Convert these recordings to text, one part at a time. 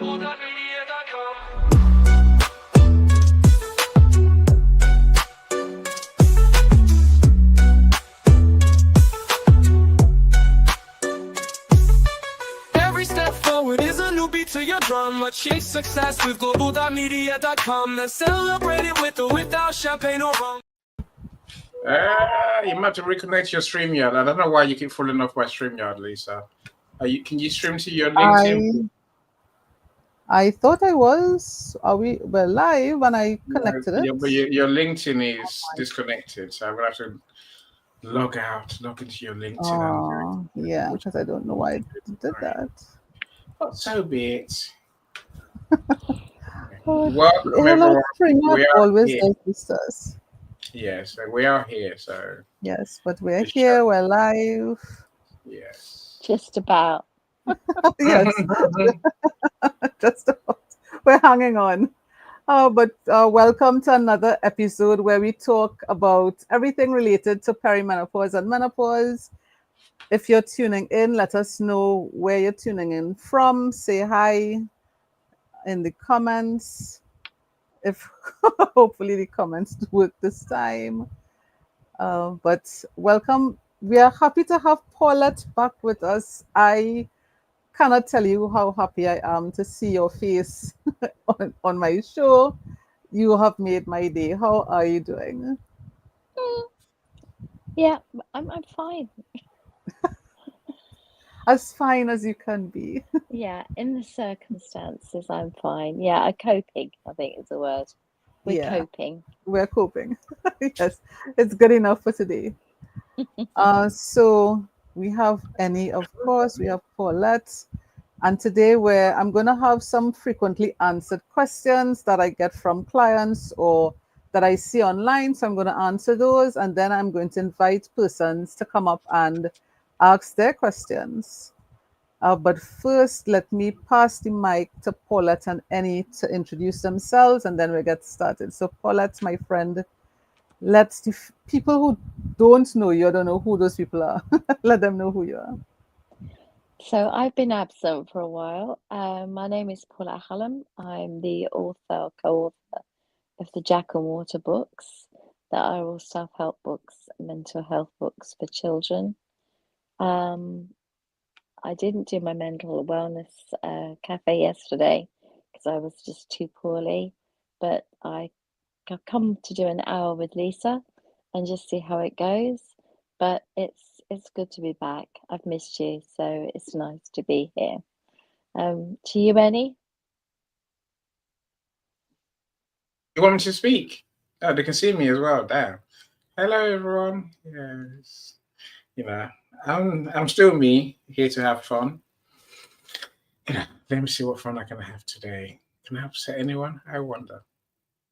Every step forward is a new beat to your drum. Achieve success with global.media.com. Let's celebrate it with or without champagne or rum. You might have to reconnect your StreamYard. I don't know why you keep falling off my StreamYard, Lisa. Can you stream to your LinkedIn? I thought I was. We're live when I connected it? Yeah, but your LinkedIn is disconnected, so I'm gonna have to log into your LinkedIn. Yeah, because I don't know why it did that. But so be it. Welcome, everyone. We are always here. Does yes, so we are here. So yes, but we're here. We're live. Yes, just about. Yes, just about. We're hanging on. But welcome to another episode where we talk about everything related to perimenopause and menopause. If you're tuning in, let us know where you're tuning in from. Say hi in the comments. If hopefully the comments work this time. But welcome. We are happy to have Paulette back with us. I cannot tell you how happy I am to see your face on my show. You have made my day. How are you doing? Yeah, I'm fine. As fine as you can be. Yeah, in the circumstances, I'm fine. Yeah, coping, I think is the word. We're coping. We're coping. Yes, it's good enough for today. So we have Annie, of course. We have Paulette. And today I'm going to have some frequently answered questions that I get from clients or that I see online. So I'm going to answer those. And then I'm going to invite persons to come up and ask their questions. But first, let me pass the mic to Paulette and Annie to introduce themselves, and then we'll get started. So Paulette, my friend, let the people who don't know you, I don't know who those people are, let them know who you are. So I've been absent for a while. My name is Paula Hallam. I'm the co-author of the Jack and Water books that are all self-help books, mental health books for children. I didn't do my mental wellness cafe yesterday because I was just too poorly, but I've come to do an hour with Lisa and just see how it goes. But it's good to be back. I've missed you, so it's nice to be here. To you, Annie? You want me to speak? Oh, they can see me as well. Damn. Hello, everyone. Yes. You know, I'm still me, here to have fun. Let me see what fun I can have today. Can I upset anyone? I wonder.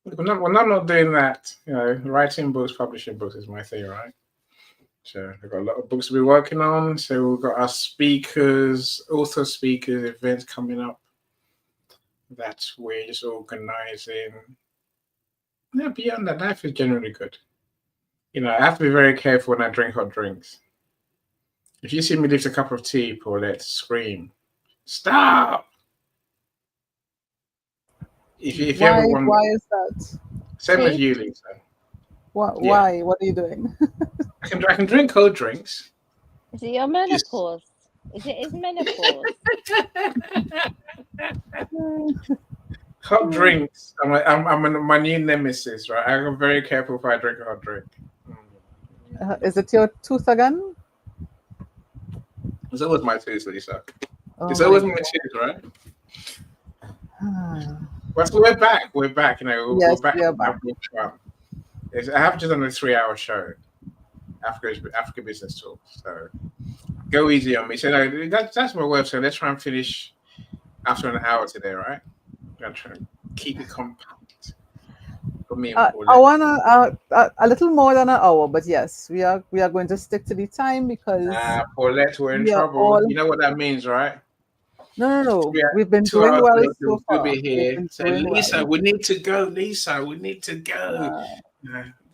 When I'm not doing that, writing books, publishing books is my thing, right? So we've got a lot of books to be working on. So we've got our speakers, author speakers, events coming up that we're just organizing. Yeah, beyond that, life is generally good. I have to be very careful when I drink hot drinks. If you see me lift a cup of tea, Paulette, scream, stop! If you ever wonder, why is that? Same as you, Lisa. Why? Yeah. What are you doing? I can drink cold drinks. Is it your menopause? Is menopause? Hot drinks. I'm my new nemesis, right? I'm very careful if I drink a hot drink. Is it your tooth again? It's always my tooth, Lisa. It's always my tooth, right? But we're back. We're back. Yes, we're back. We are back. I have just done a 3-hour show, Africa Business Talk. So go easy on me. So that's my word. So let's try and finish after an hour today, right? I'm gonna try and keep it compact. For me, I want a little more than an hour, but yes, we are going to stick to the time because Paulette, we're in trouble. You know what that means, right? No. We've been doing well so far. We'll be here. So Lisa, we need to go. Lisa, we need to go.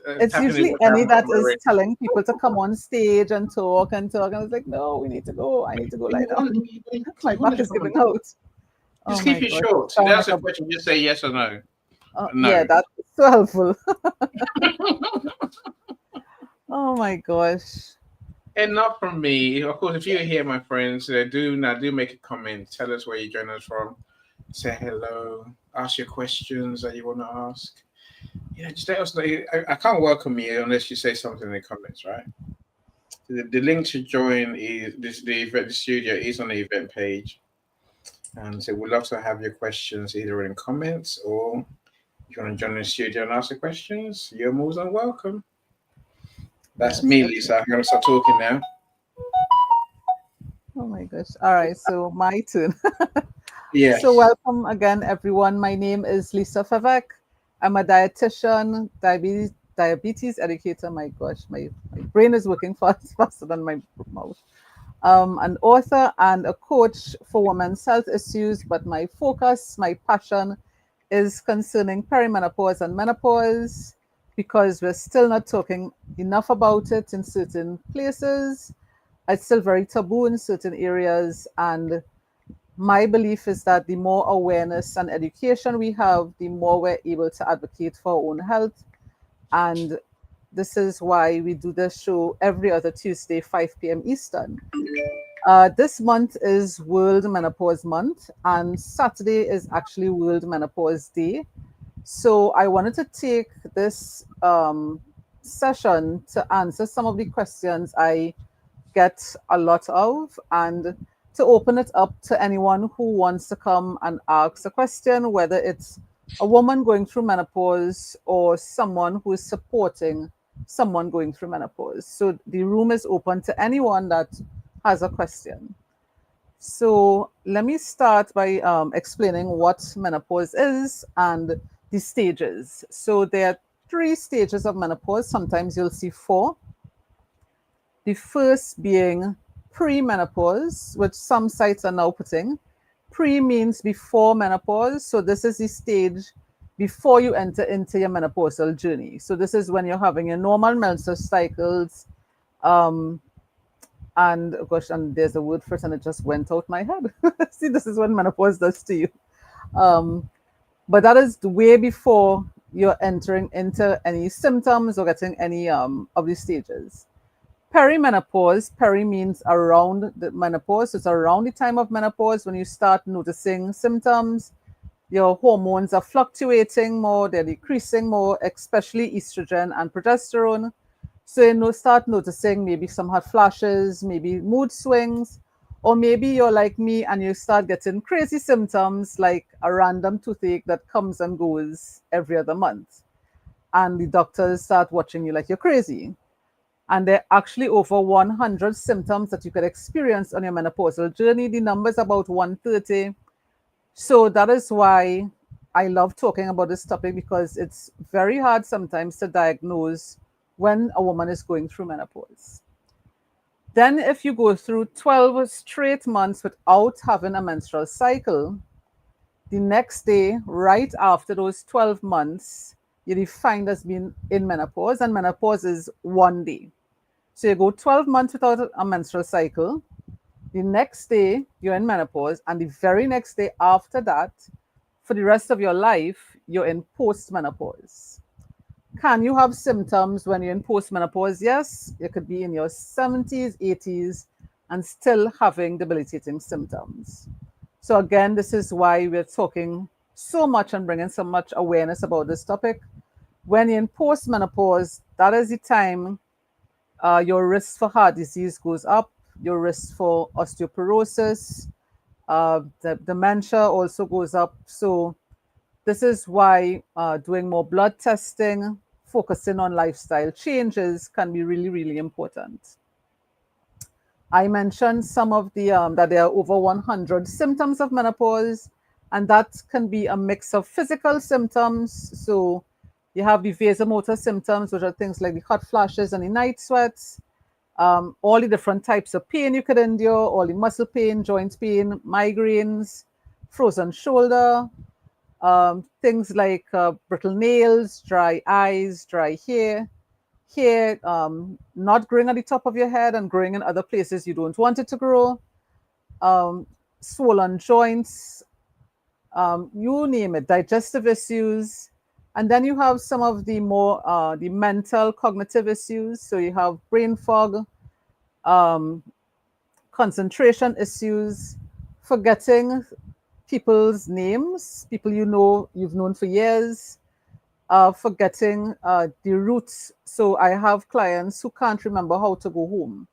It's usually Annie that is telling people to come on stage and talk. And it's like, no, we need to go. I need to go lie down. My back is giving out. Oh Just my keep it gosh, short. If sound that's like a a question, just say yes or no. yeah, No. that's so helpful. Oh my gosh. And not from me. Of course, if you're here, my friends, do make a comment. Tell us where you join us from. Say hello. Ask your questions that you want to ask. Yeah, just let us know. I can't welcome you unless you say something in the comments, right? The link to join is the studio is on the event page, and so we'd love to have your questions either in comments or if you want to join the studio and ask the questions. You're more than welcome. That's Yes, me, definitely. Lisa. I'm gonna start talking now. Oh my gosh. All right, so my turn. So Yes. welcome again, everyone. My name is Lisa Favek. I'm a dietitian, diabetes educator. My gosh, my brain is working faster than my mouth. An author and a coach for women's health issues, but my focus, my passion is concerning perimenopause and menopause because we're still not talking enough about it in certain places. It's still very taboo in certain areas. And my belief is that the more awareness and education we have, the more we're able to advocate for our own health. And this is why we do this show every other Tuesday, 5 p.m. Eastern. This month is World Menopause Month, and Saturday is actually World Menopause Day. So I wanted to take this session to answer some of the questions I get a lot of and to open it up to anyone who wants to come and ask a question, whether it's a woman going through menopause or someone who is supporting someone going through menopause. So the room is open to anyone that has a question. So let me start by explaining what menopause is and the stages. So there are 3 stages of menopause. Sometimes you'll see 4. The first being premenopause, which some sites are now putting. Pre means before menopause. So this is the stage before you enter into your menopausal journey. So this is when you're having your normal menstrual cycles. And oh gosh, and there's a word for it and it just went out my head. See, this is what menopause does to you. Um, but that is way before you're entering into any symptoms or getting any of these stages. Perimenopause, peri means around the menopause. So it's around the time of menopause when you start noticing symptoms. Your hormones are fluctuating more, they're decreasing more, especially estrogen and progesterone. So you start noticing maybe some hot flashes, maybe mood swings, or maybe you're like me and you start getting crazy symptoms like a random toothache that comes and goes every other month. And the doctors start watching you like you're crazy. And there are actually over 100 symptoms that you could experience on your menopausal journey. The number is about 130. So that is why I love talking about this topic, because it's very hard sometimes to diagnose when a woman is going through menopause. Then if you go through 12 straight months without having a menstrual cycle, the next day, right after those 12 months, you're defined as being in menopause, and menopause is 1 day. So you go 12 months without a menstrual cycle. The next day, you're in menopause. And the very next day after that, for the rest of your life, you're in postmenopause. Can you have symptoms when you're in postmenopause? Yes, you could be in your 70s, 80s, and still having debilitating symptoms. So, again, this is why we're talking so much and bringing so much awareness about this topic. When you're in postmenopause, that is the time your risk for heart disease goes up, your risk for osteoporosis, the dementia also goes up. So this is why doing more blood testing, focusing on lifestyle changes can be really, really important. I mentioned some of the that there are over 100 symptoms of menopause, and that can be a mix of physical symptoms. So you have the vasomotor symptoms, which are things like the hot flashes and the night sweats, all the different types of pain you could endure, all the muscle pain, joint pain, migraines, frozen shoulder, things like brittle nails, dry eyes, dry hair not growing at the top of your head and growing in other places you don't want it to grow, swollen joints, you name it, digestive issues. And then you have some of the more the mental cognitive issues. So you have brain fog, um, concentration issues, forgetting people's names, people you've known for years, forgetting the routes. So I have clients who can't remember how to go home,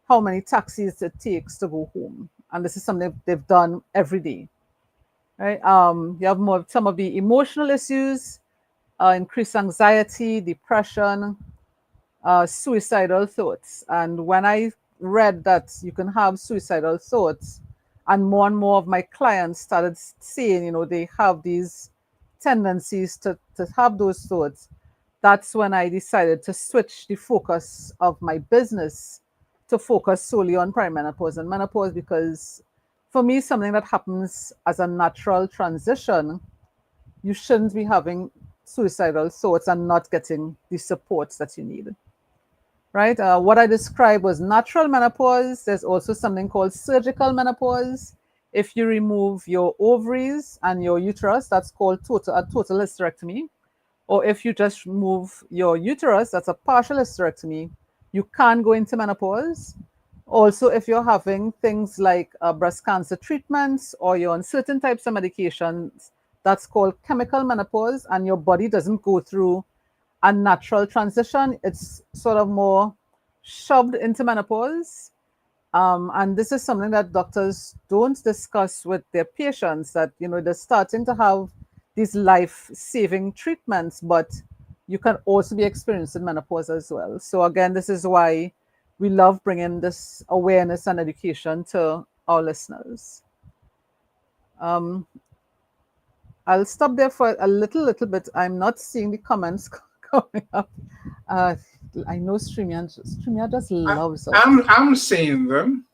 how many taxis it takes to go home, and this is something they've done every day. Right? You have more some of the emotional issues, increased anxiety, depression, suicidal thoughts. And when I read that you can have suicidal thoughts, and more of my clients started saying, they have these tendencies to have those thoughts, that's when I decided to switch the focus of my business to focus solely on perimenopause and menopause, because for me, something that happens as a natural transition, you shouldn't be having suicidal thoughts and not getting the support that you need. Right? What I described was natural menopause. There's also something called surgical menopause. If you remove your ovaries and your uterus, that's called a total hysterectomy. Or if you just remove your uterus, that's a partial hysterectomy. You can go into menopause. Also, if you're having things like breast cancer treatments or you're on certain types of medications, that's called chemical menopause, and your body doesn't go through a natural transition. It's sort of more shoved into menopause. And this is something that doctors don't discuss with their patients, that, they're starting to have these life-saving treatments, but you can also be experiencing menopause as well. So again, this is why we love bringing this awareness and education to our listeners. I'll stop there for a little bit. I'm not seeing the comments coming up. I know StreamYard just loves us. I'm seeing them.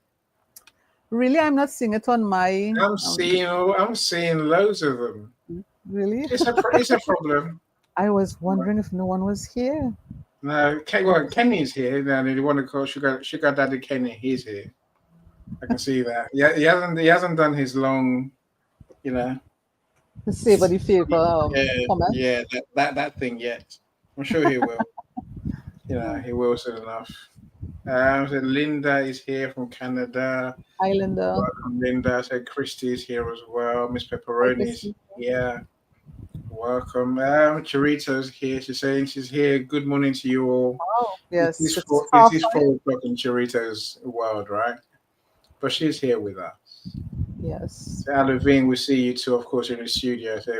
Really, I'm not seeing it on my. I'm seeing loads of them. Really? It's a problem. I was wondering if no one was here. No, Kenny's here. Now they want to call Sugar Daddy Kenny. He's here. I can see that. Yeah, he hasn't done his long, The savor the favor comment. yeah, that thing yet. I'm sure he will. He will soon enough. So Linda is here from Canada. Hi, Linda. Welcome, Linda. So Christy is here as well. Miss Hi, Pepperoni is Christy. here. Welcome. Charita's here. She's saying she's here. Good morning to you all. Oh, yes. It is It's 4 half-five. o'clock in Charita's world, right? But she's here with us. Yes. So Alavine, we see you too, of course, in the studio. So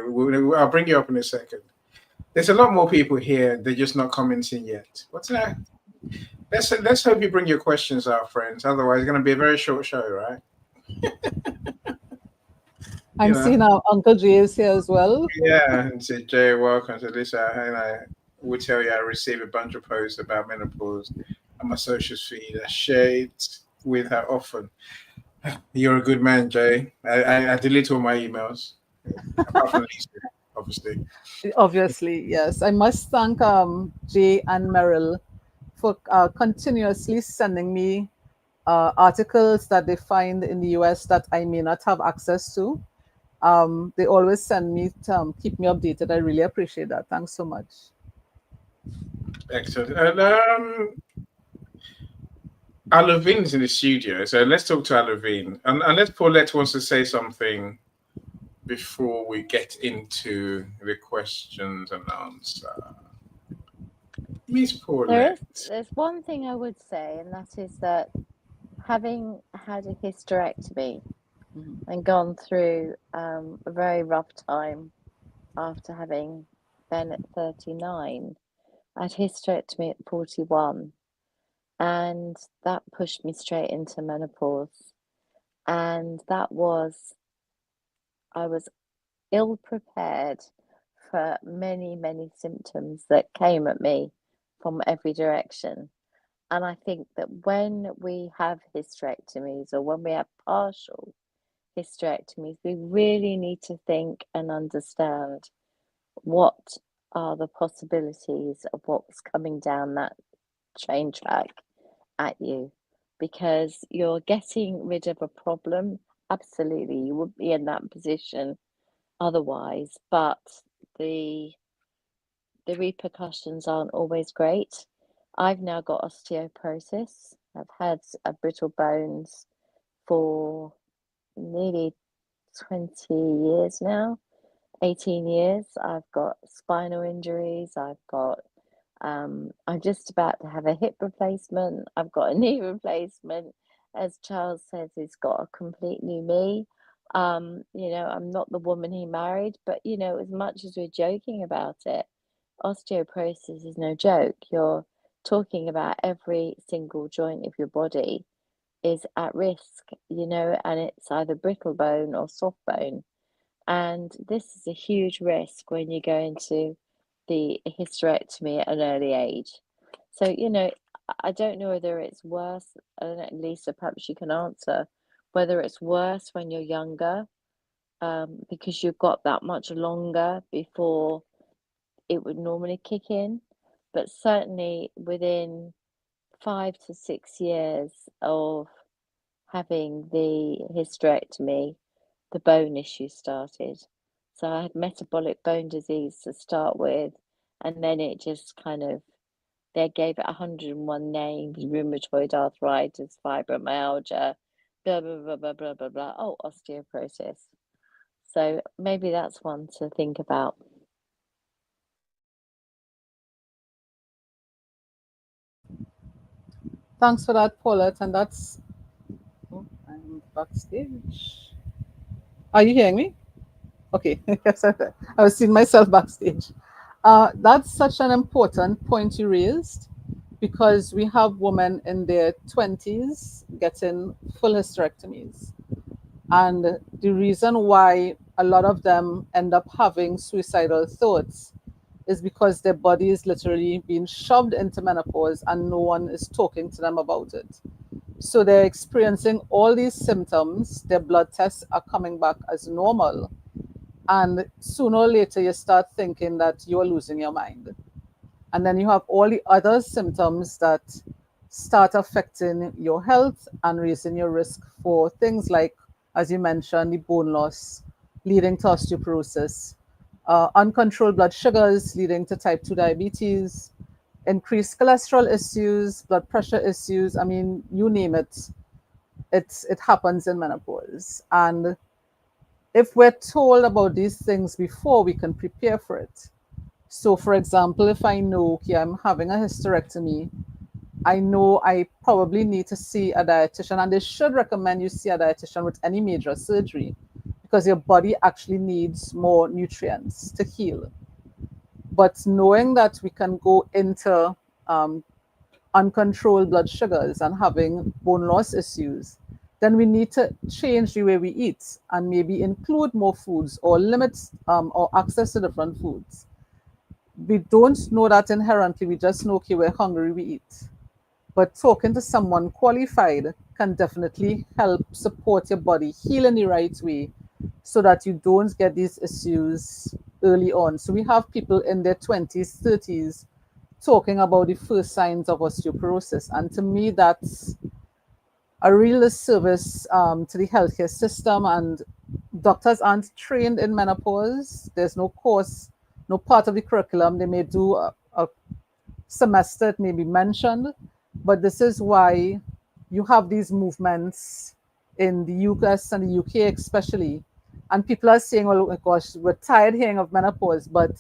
I'll bring you up in a second. There's a lot more people here. They're just not commenting yet. What's that? Let's hope you bring your questions out, friends. Otherwise, it's going to be a very short show, right? I'm seeing Uncle Jay is here as well. Yeah, and so Jay, welcome to this. And I will tell you, I receive a bunch of posts about menopause on my social feed. I share it with her often. You're a good man, Jay. I delete all my emails, apart from Lisa, obviously. Obviously, yes. I must thank Jay and Merrill for continuously sending me articles that they find in the US that I may not have access to. They always send me to keep me updated. I really appreciate that. Thanks so much. Excellent. Alavine's in the studio, so let's talk to Alavine. Unless Paulette wants to say something before we get into the questions and answers. Miss Paulette. There's one thing I would say, and that is that having had a hysterectomy and gone through a very rough time after having been at 39, I had hysterectomy at 41, and that pushed me straight into menopause. And I was ill prepared for many, many symptoms that came at me from every direction. And I think that when we have hysterectomies or when we have partial hysterectomies, we really need to think and understand what are the possibilities of what's coming down that train track at you, because you're getting rid of a problem. Absolutely, you would be in that position otherwise, but the repercussions aren't always great. I've now got osteoporosis. I've had brittle bones for nearly 20 years now, 18 years. I've got spinal injuries. I'm just about to have a hip replacement. I've got a knee replacement. As Charles says, he's got a complete new me. I'm not the woman he married, but as much as we're joking about it, osteoporosis is no joke. You're talking about every single joint of your body is at risk, and it's either brittle bone or soft bone. And this is a huge risk when you go into the hysterectomy at an early age. So, I don't know whether it's worse. I don't know, Lisa, perhaps you can answer whether it's worse when you're younger, because you've got that much longer before it would normally kick in. But certainly within 5 to 6 years of having the hysterectomy, the bone issue started. So I had metabolic bone disease to start with, and then it just kind of, they gave it 101 names: rheumatoid arthritis, fibromyalgia, blah, blah, blah, blah, blah, blah, blah. Oh, osteoporosis. So maybe that's one to think about. Thanks for that, Paulette. And that's, oh, I'm backstage. Are you hearing me? Okay, yes, I was seeing myself backstage. That's such an important point you raised, because we have women in their 20s getting full hysterectomies. And the reason why a lot of them end up having suicidal thoughts is because their body is literally being shoved into menopause and no one is talking to them about it. So they're experiencing all these symptoms, their blood tests are coming back as normal. And sooner or later, you start thinking that you're losing your mind. And then you have all the other symptoms that start affecting your health and raising your risk for things like, as you mentioned, the bone loss leading to osteoporosis, uncontrolled blood sugars leading to type 2 diabetes, increased cholesterol issues, blood pressure issues. I mean, you name it, it happens in menopause. And if we're told about these things before, we can prepare for it. So, for example, if I know, okay, I'm having a hysterectomy, I know I probably need to see a dietitian, and they should recommend you see a dietitian with any major surgery, because your body actually needs more nutrients to heal. But knowing that we can go into uncontrolled blood sugars and having bone loss issues, then we need to change the way we eat and maybe include more foods or limit or access to different foods. We don't know that inherently. We just know, okay, we're hungry, we eat. But talking to someone qualified can definitely help support your body heal in the right way so that you don't get these issues early on. So we have people in their 20s, 30s talking about the first signs of osteoporosis. And to me, that's a real disservice to the healthcare system. And doctors aren't trained in menopause. There's no course, no part of the curriculum. They may do a semester, it may be mentioned, but this is why you have these movements in the US and the UK especially. And people are saying, well, oh my gosh, we're tired hearing of menopause, but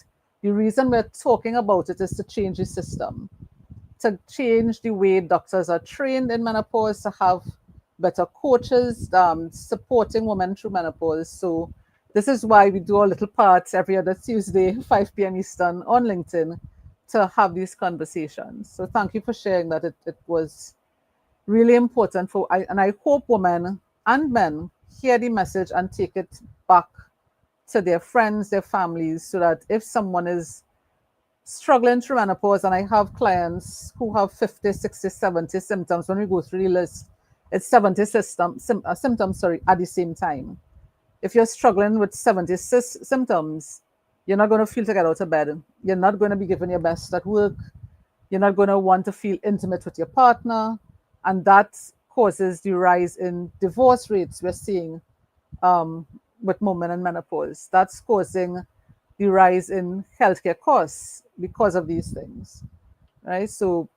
the reason we're talking about it is to change the system, to change the way doctors are trained in menopause, to have better coaches supporting women through menopause. So this is why we do our little parts every other Tuesday, 5 p.m. Eastern on LinkedIn, to have these conversations. So thank you for sharing that. It was really important and I hope women and men hear the message and take it back to their friends, their families, so that if someone is struggling through menopause, and I have clients who have 50, 60, 70 symptoms, when we go through the list, it's 70 symptoms, at the same time. If you're struggling with 70 symptoms, you're not going to feel to get out of bed. You're not going to be giving your best at work. You're not going to want to feel intimate with your partner. And that causes the rise in divorce rates we're seeing, with women in menopause. That's causing the rise in healthcare costs because of these things, right? So,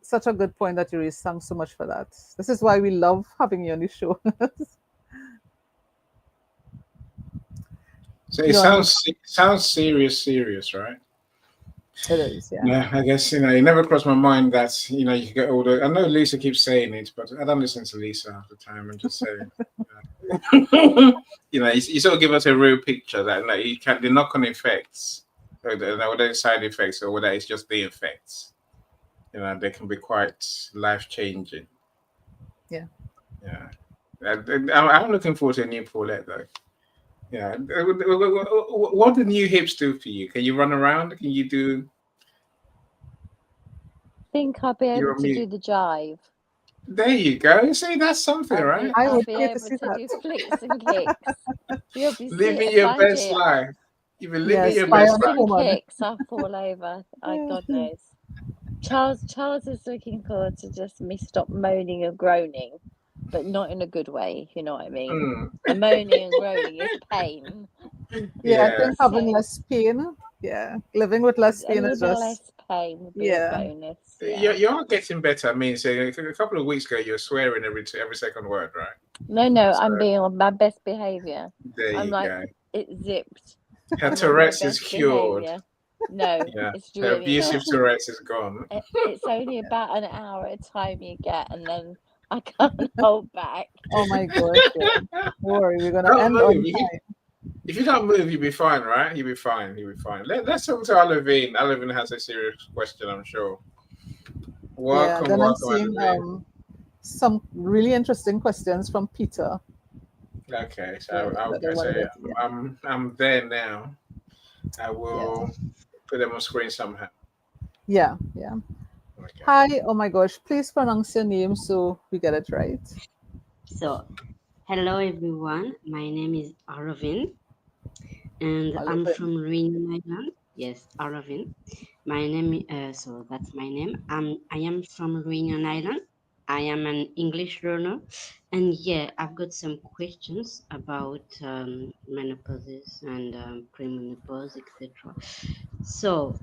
such a good point that you raised. Thanks so much for that. This is why we love having you on the show. So it You're on mute. sounds serious, right? It is, yeah. Yeah, I guess it never crossed my mind that you get older. I know Lisa keeps saying it, but I don't listen to Lisa half the time. I'm just saying, you sort of give us a real picture that like you can the knock-on effects, or whether it's side effects or whether it's just the effects. They can be quite life-changing. Yeah. Yeah, I'm looking forward to a new Paulette though. Yeah, what do new hips do for you? Can you run around? Can you do? Think I'll be able You're to do the jive. There you go. See, that's something, right? I I'll would be pay to able see to that. do flicks and kicks. You'll be Living seeing, your mind best you, life. You've been living Yes, your best flicks life. and bionic woman. kicks. I'll fall over. God knows. Charles is looking forward to just me stop moaning and groaning, but not in a good way, if you know what I mean. Mm, The moaning and groaning is pain. Yeah, I yeah. think having So less pain. Yeah, living with less a pain is little just, less pain would be a yeah. bonus. You're, Yeah. you're getting better. I mean, so a couple of weeks ago, you were swearing every second word, right? No, So I'm being on my best behavior. there I'm you like, go. it zipped. Her I'm on my Tourette's is best cured. behavior. No, Yeah. it's Her really abusive not. Tourette's is gone. It's only about an hour at a time you get, and then I can't hold back. Oh my gosh, yeah. Don't worry, we're gonna Don't end move. on time. If you don't move, you'll be fine, right? You'll be fine. You'll be fine. Let's talk to Alevine. Alevine has a serious question, I'm sure. Yeah, Welcome, then I'm welcome, seeing Alevine. some really interesting questions from Peter. Okay, Yeah, so that I okay, so wanted yeah, to, yeah. I'm there now. I Yeah. will put them on screen somehow. Yeah, yeah. Okay. Hi, oh my gosh, please pronounce your name so we get it right. So, hello everyone. My name is Aravind, and I'm Alvin. from Reunion Island. Yes, Aravind. My name. So that's my name. I am from Reunion Island. I am an English learner, and yeah, I've got some questions about menopause and premenopause, etc. So,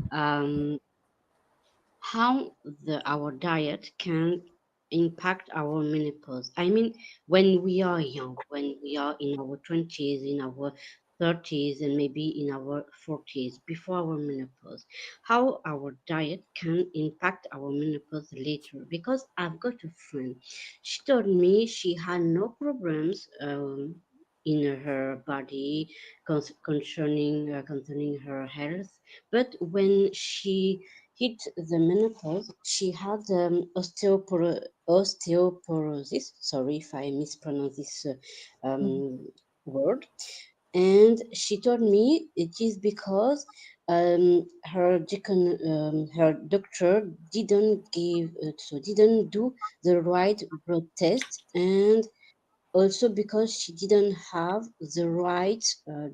how our diet can impact our menopause. I mean, when we are young, when we are in our 20s, in our 30s, and maybe in our 40s, before our menopause, how our diet can impact our menopause later. Because I've got a friend, she told me she had no problems in her body concerning her health, but when she hit the menopause, she had osteoporosis. Sorry if I mispronounce this Mhm. word. And she told me it is because her doctor didn't do the right blood test, and also because she didn't have the right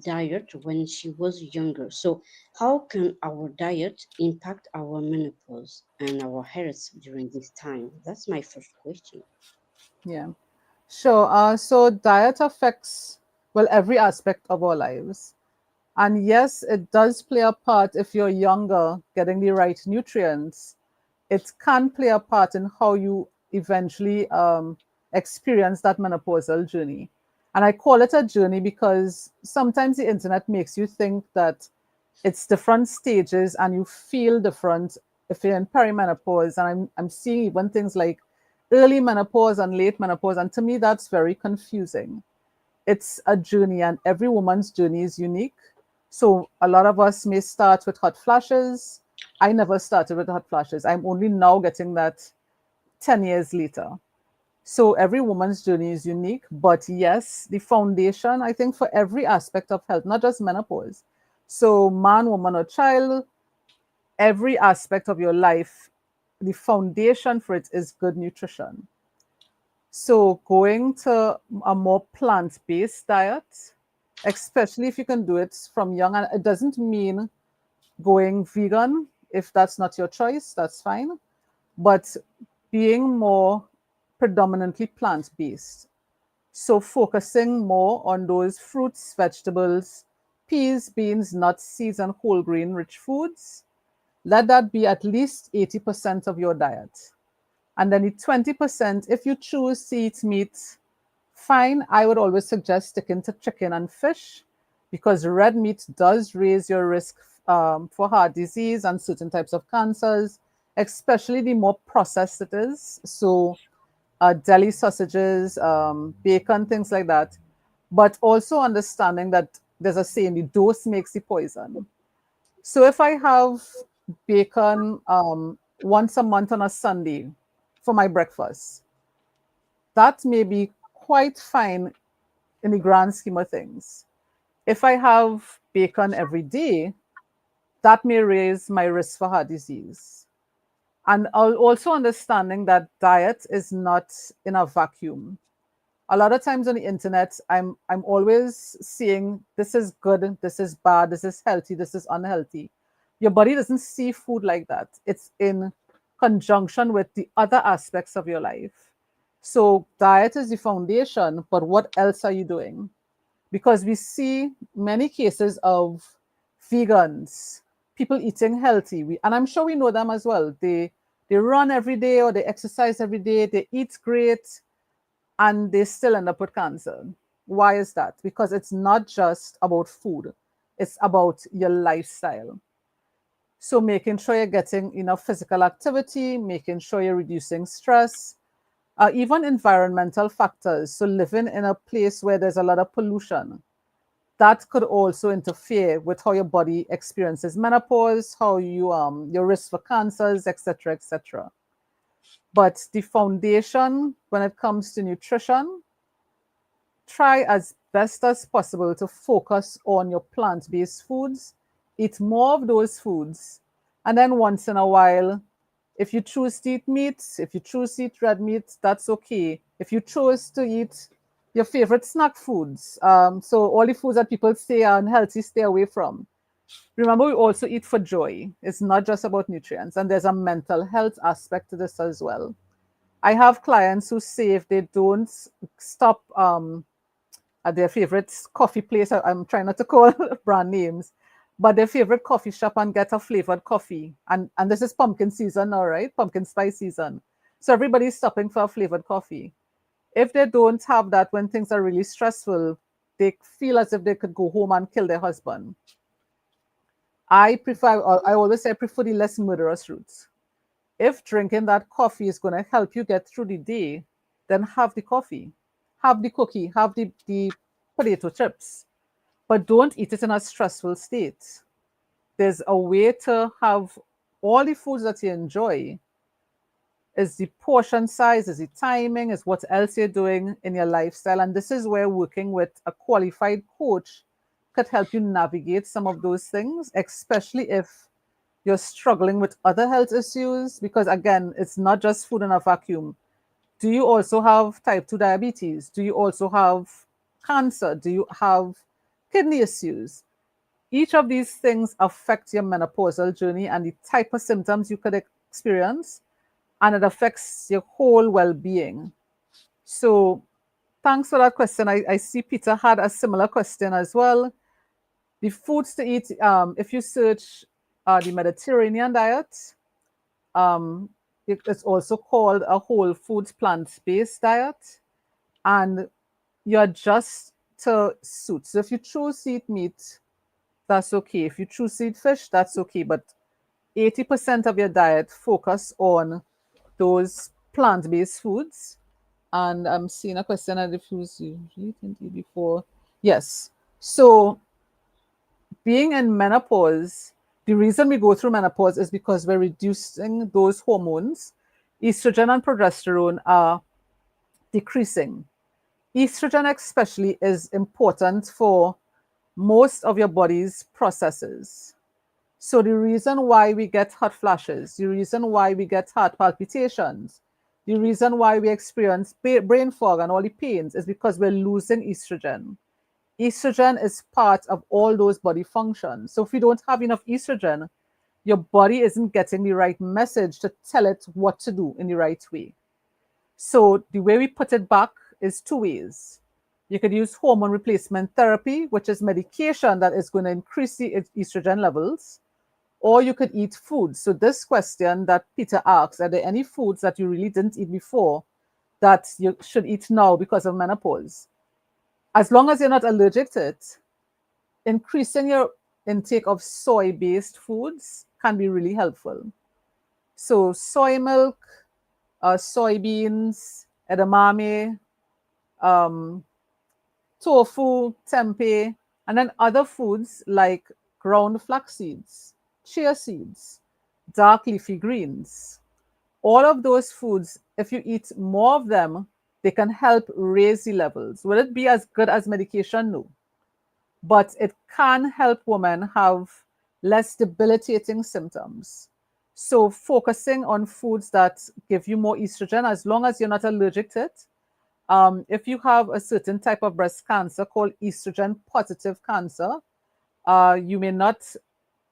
diet when she was younger. So, how can our diet impact our menopause and our health during this time? That's my first question. Yeah. Sure. So diet affects, well, every aspect of our lives. And yes, it does play a part if you're younger, getting the right nutrients. It can play a part in how you eventually experience that menopausal journey. And I call it a journey because sometimes the internet makes you think that it's different stages and you feel different if you're in perimenopause. And I'm seeing even things like early menopause and late menopause. And to me, that's very confusing. It's a journey, and every woman's journey is unique. So a lot of us may start with hot flashes. I never started with hot flashes. I'm only now getting that 10 years later. So every woman's journey is unique. But yes, the foundation, I think, for every aspect of health, not just menopause. So, man, woman, or child, every aspect of your life, the foundation for it is good nutrition. So, going to a more plant based diet, especially if you can do it from young, and it doesn't mean going vegan. If that's not your choice, that's fine. But being more predominantly plant based. So focusing more on those fruits, vegetables, peas, beans, nuts, seeds, and whole grain rich foods. Let that be at least 80% of your diet. And then the 20%, if you choose to eat meat, fine. I would always suggest sticking to chicken and fish because red meat does raise your risk for heart disease and certain types of cancers, especially the more processed it is. So, deli sausages, bacon, things like that. But also understanding that there's a saying, the dose makes the poison. So if I have bacon once a month on a Sunday for my breakfast, that may be quite fine in the grand scheme of things. If I have bacon every day, that may raise my risk for heart disease. And also understanding that diet is not in a vacuum. A lot of times on the internet, I'm always seeing this is good, this is bad, this is healthy, this is unhealthy. Your body doesn't see food like that. It's in conjunction with the other aspects of your life. So diet is the foundation, but what else are you doing? Because we see many cases of vegans, people eating healthy. And I'm sure we know them as well. They run every day or they exercise every day, they eat great, and they still end up with cancer. Why is that? Because it's not just about food, it's about your lifestyle. So making sure you're getting enough physical activity, making sure you're reducing stress, even environmental factors. So living in a place where there's a lot of pollution, that could also interfere with how your body experiences menopause, how you your risk for cancers, etc., etc. But the foundation when it comes to nutrition, try as best as possible to focus on your plant-based foods. Eat more of those foods. And then once in a while, if you choose to eat meat, if you choose to eat red meat, that's okay. If you choose to eat your favorite snack foods, so all the foods that people say are unhealthy, stay away from. Remember, we also eat for joy. It's not just about nutrients. And there's a mental health aspect to this as well. I have clients who say if they don't stop at their favorite coffee place. I'm trying not to call brand names, but their favorite coffee shop and get a flavored coffee. And this is pumpkin season now, right? Pumpkin spice season. So everybody's stopping for a flavored coffee. If they don't have that when things are really stressful, they feel as if they could go home and kill their husband. I always say I prefer the less murderous route. If drinking that coffee is going to help you get through the day, then have the coffee, have the cookie, have the potato chips, but don't eat it in a stressful state. There's a way to have all the foods that you enjoy. Is the portion size, is the timing, is what else you're doing in your lifestyle. And this is where working with a qualified coach could help you navigate some of those things, especially if you're struggling with other health issues, because again, it's not just food in a vacuum. Do you also have type 2 diabetes? Do you also have cancer? Do you have kidney issues? Each of these things affect your menopausal journey and the type of symptoms you could experience, and it affects your whole well-being. So thanks for that question. I see Peter had a similar question as well. The foods to eat, if you search the Mediterranean diet, it's also called a whole foods plant-based diet, and you adjust to suit. So if you choose to eat meat, that's okay. If you choose to eat fish, that's okay. But 80% of your diet focus on those plant-based foods. And I'm seeing a question I refused to read before. Yes. So being in menopause, the reason we go through menopause is because we're reducing those hormones. Estrogen and progesterone are decreasing. Estrogen, especially, is important for most of your body's processes. So, the reason why we get hot flashes, the reason why we get heart palpitations, the reason why we experience brain fog and all the pains is because we're losing estrogen. Estrogen is part of all those body functions. So if you don't have enough estrogen, your body isn't getting the right message to tell it what to do in the right way. So the way we put it back is two ways. You could use hormone replacement therapy, which is medication that is going to increase the estrogen levels, or you could eat foods. So this question that Peter asks, are there any foods that you really didn't eat before that you should eat now because of menopause? As long as you're not allergic to it, increasing your intake of soy-based foods can be really helpful. So soy milk, soybeans, edamame, tofu, tempeh, and then other foods like ground flax seeds, chia seeds, dark leafy greens. All of those foods, if you eat more of them, they can help raise the levels. Will it be as good as medication? No. But it can help women have less debilitating symptoms. So focusing on foods that give you more estrogen, as long as you're not allergic to it. If you have a certain type of breast cancer called estrogen positive cancer, you may not,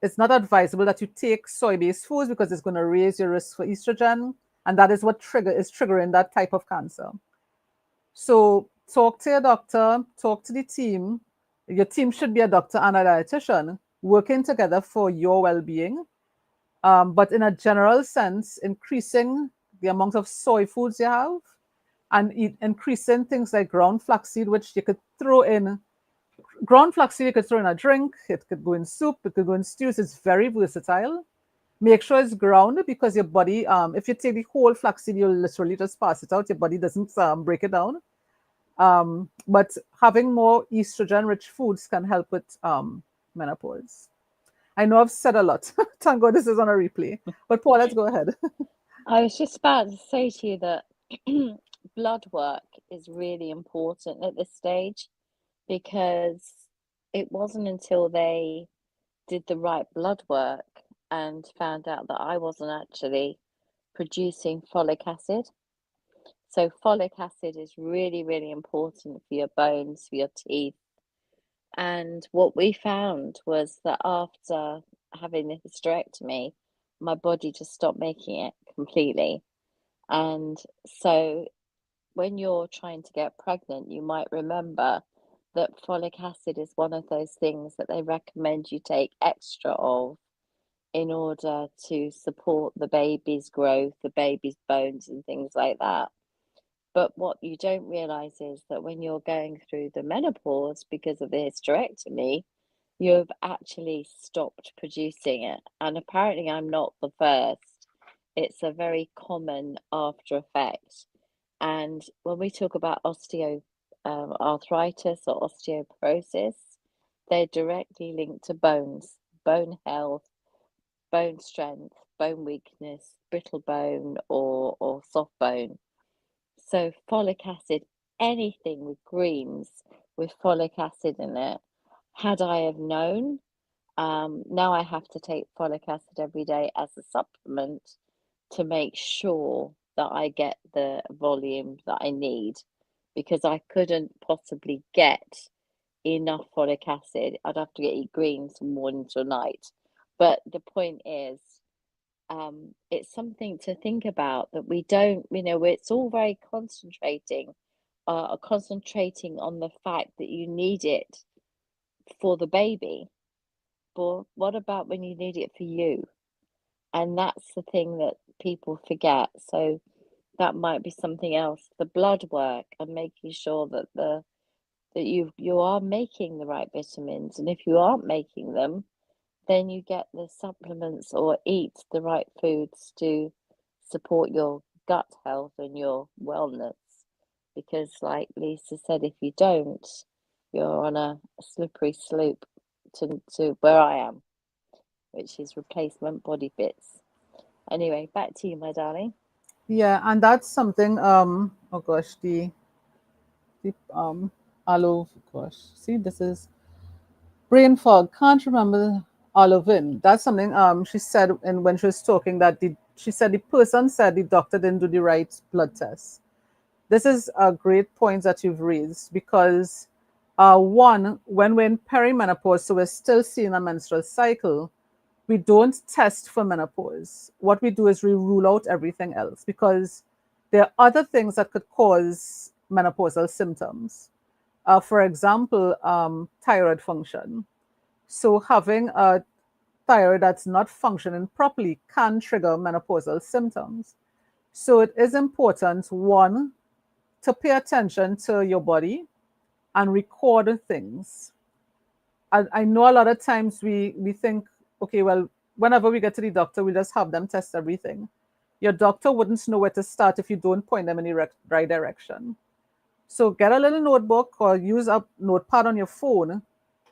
it's not advisable that you take soy-based foods because it's going to raise your risk for estrogen. And that is what is triggering that type of cancer. So talk to your doctor, talk to the team. Your team should be a doctor and a dietitian working together for your well-being. But in a general sense, increasing the amount of soy foods you have and increasing things like ground flaxseed, which you could throw in. Ground flaxseed, you could throw in a drink, it could go in soup, it could go in stews. It's very versatile. Make sure it's ground because your body, if you take the whole flaxseed, you'll literally just pass it out. Your body doesn't break it down. But having more estrogen-rich foods can help with menopause. I know I've said a lot. Thank God this is on a replay. But Paul, let's go ahead. I was just about to say to you that blood work is really important at this stage, because it wasn't until they did the right blood work and found out that I wasn't actually producing folic acid. So folic acid is really, really important for your bones, for your teeth. And what we found was that after having the hysterectomy, my body just stopped making it completely. And so when you're trying to get pregnant, you might remember that folic acid is one of those things that they recommend you take extra of in order to support the baby's growth, the baby's bones, and things like that. But what you don't realize is that when you're going through the menopause because of the hysterectomy, you've actually stopped producing it. And apparently, I'm not the first. It's a very common after effect. And when we talk about osteoarthritis or osteoporosis, they're directly linked to bones, bone health, bone strength, bone weakness, brittle bone, or soft bone. So folic acid, anything with greens with folic acid in it, had I have known, now I have to take folic acid every day as a supplement to make sure that I get the volume that I need, because I couldn't possibly get enough folic acid. I'd have to eat greens from morning till night. But the point is, it's something to think about that we don't, it's all very concentrating on the fact that you need it for the baby. But what about when you need it for you? And that's the thing that people forget. So that might be something else. The blood work and making sure that you are making the right vitamins. And if you aren't making them, then you get the supplements or eat the right foods to support your gut health and your wellness. Because, like Lisa said, if you don't, you're on a slippery slope to where I am, which is replacement body bits. Anyway, back to you, my darling. Yeah, and that's something, oh gosh, the aloe, gosh, see, this is brain fog. Can't remember Olovin. That's something she said, and when she was talking that she said the person said the doctor didn't do the right blood test. This is a great point that you've raised because one, when we're in perimenopause, so we're still seeing a menstrual cycle, we don't test for menopause. What we do is we rule out everything else because there are other things that could cause menopausal symptoms. For example, thyroid function. So having a thyroid that's not functioning properly can trigger menopausal symptoms. So it is important, one, to pay attention to your body and record things. I know a lot of times we think, okay, well, whenever we get to the doctor, we just have them test everything. Your doctor wouldn't know where to start if you don't point them in the right direction. So get a little notebook or use a notepad on your phone.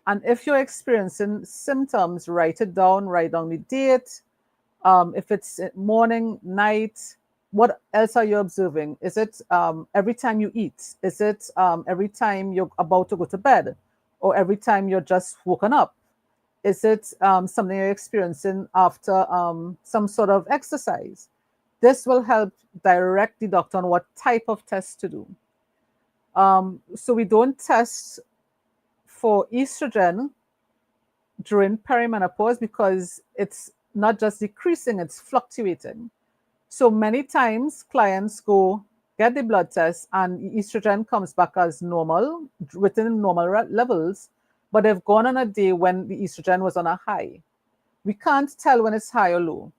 And if you're experiencing symptoms, write it down, write down the date. If it's morning, night, what else are you observing? Is it every time you eat? Is it every time you're about to go to bed? Or every time you're just woken up? Is it something you're experiencing after some sort of exercise? This will help direct the doctor on what type of test to do. So we don't test for estrogen during perimenopause because it's not just decreasing, it's fluctuating. So many times clients go get the blood test and estrogen comes back as normal, within normal levels, but they've gone on a day when the estrogen was on a high. We can't tell when it's high or low,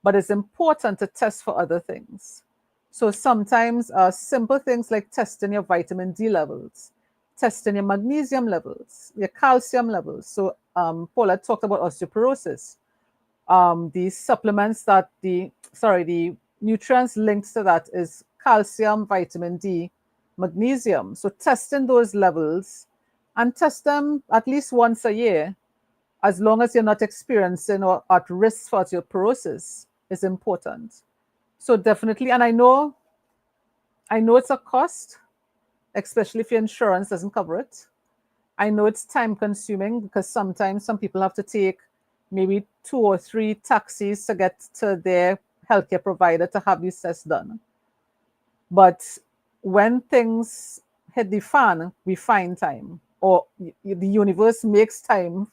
but it's important to test for other things. So sometimes simple things like testing your vitamin D levels, testing your magnesium levels, your calcium levels. So Paula talked about osteoporosis. The supplements that the nutrients linked to that is calcium, vitamin D, magnesium. So testing those levels and test them at least once a year, as long as you're not experiencing or at risk for osteoporosis, is important. So definitely, and I know it's a cost, especially if your insurance doesn't cover it. I know it's time consuming because sometimes some people have to take maybe 2 or 3 taxis to get to their healthcare provider to have these tests done. But when things hit the fan, we find time, or the universe makes time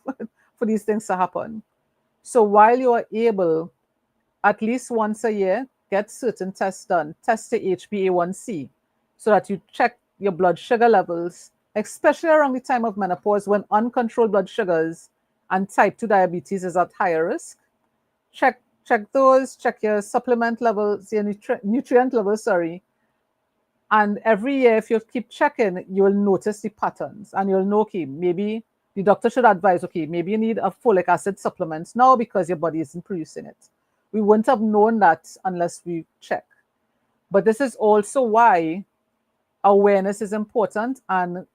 for these things to happen. So while you are able, at least once a year, get certain tests done. Test the HbA1c so that you check your blood sugar levels, especially around the time of menopause when uncontrolled blood sugars and type 2 diabetes is at higher risk. Check those, check your supplement levels, your nutrient levels, and every year, if you keep checking, you will notice the patterns and you'll know, okay, maybe the doctor should advise, okay, maybe you need a folic acid supplement now because your body isn't producing it. We wouldn't have known that unless we check. But this is also why awareness is important, and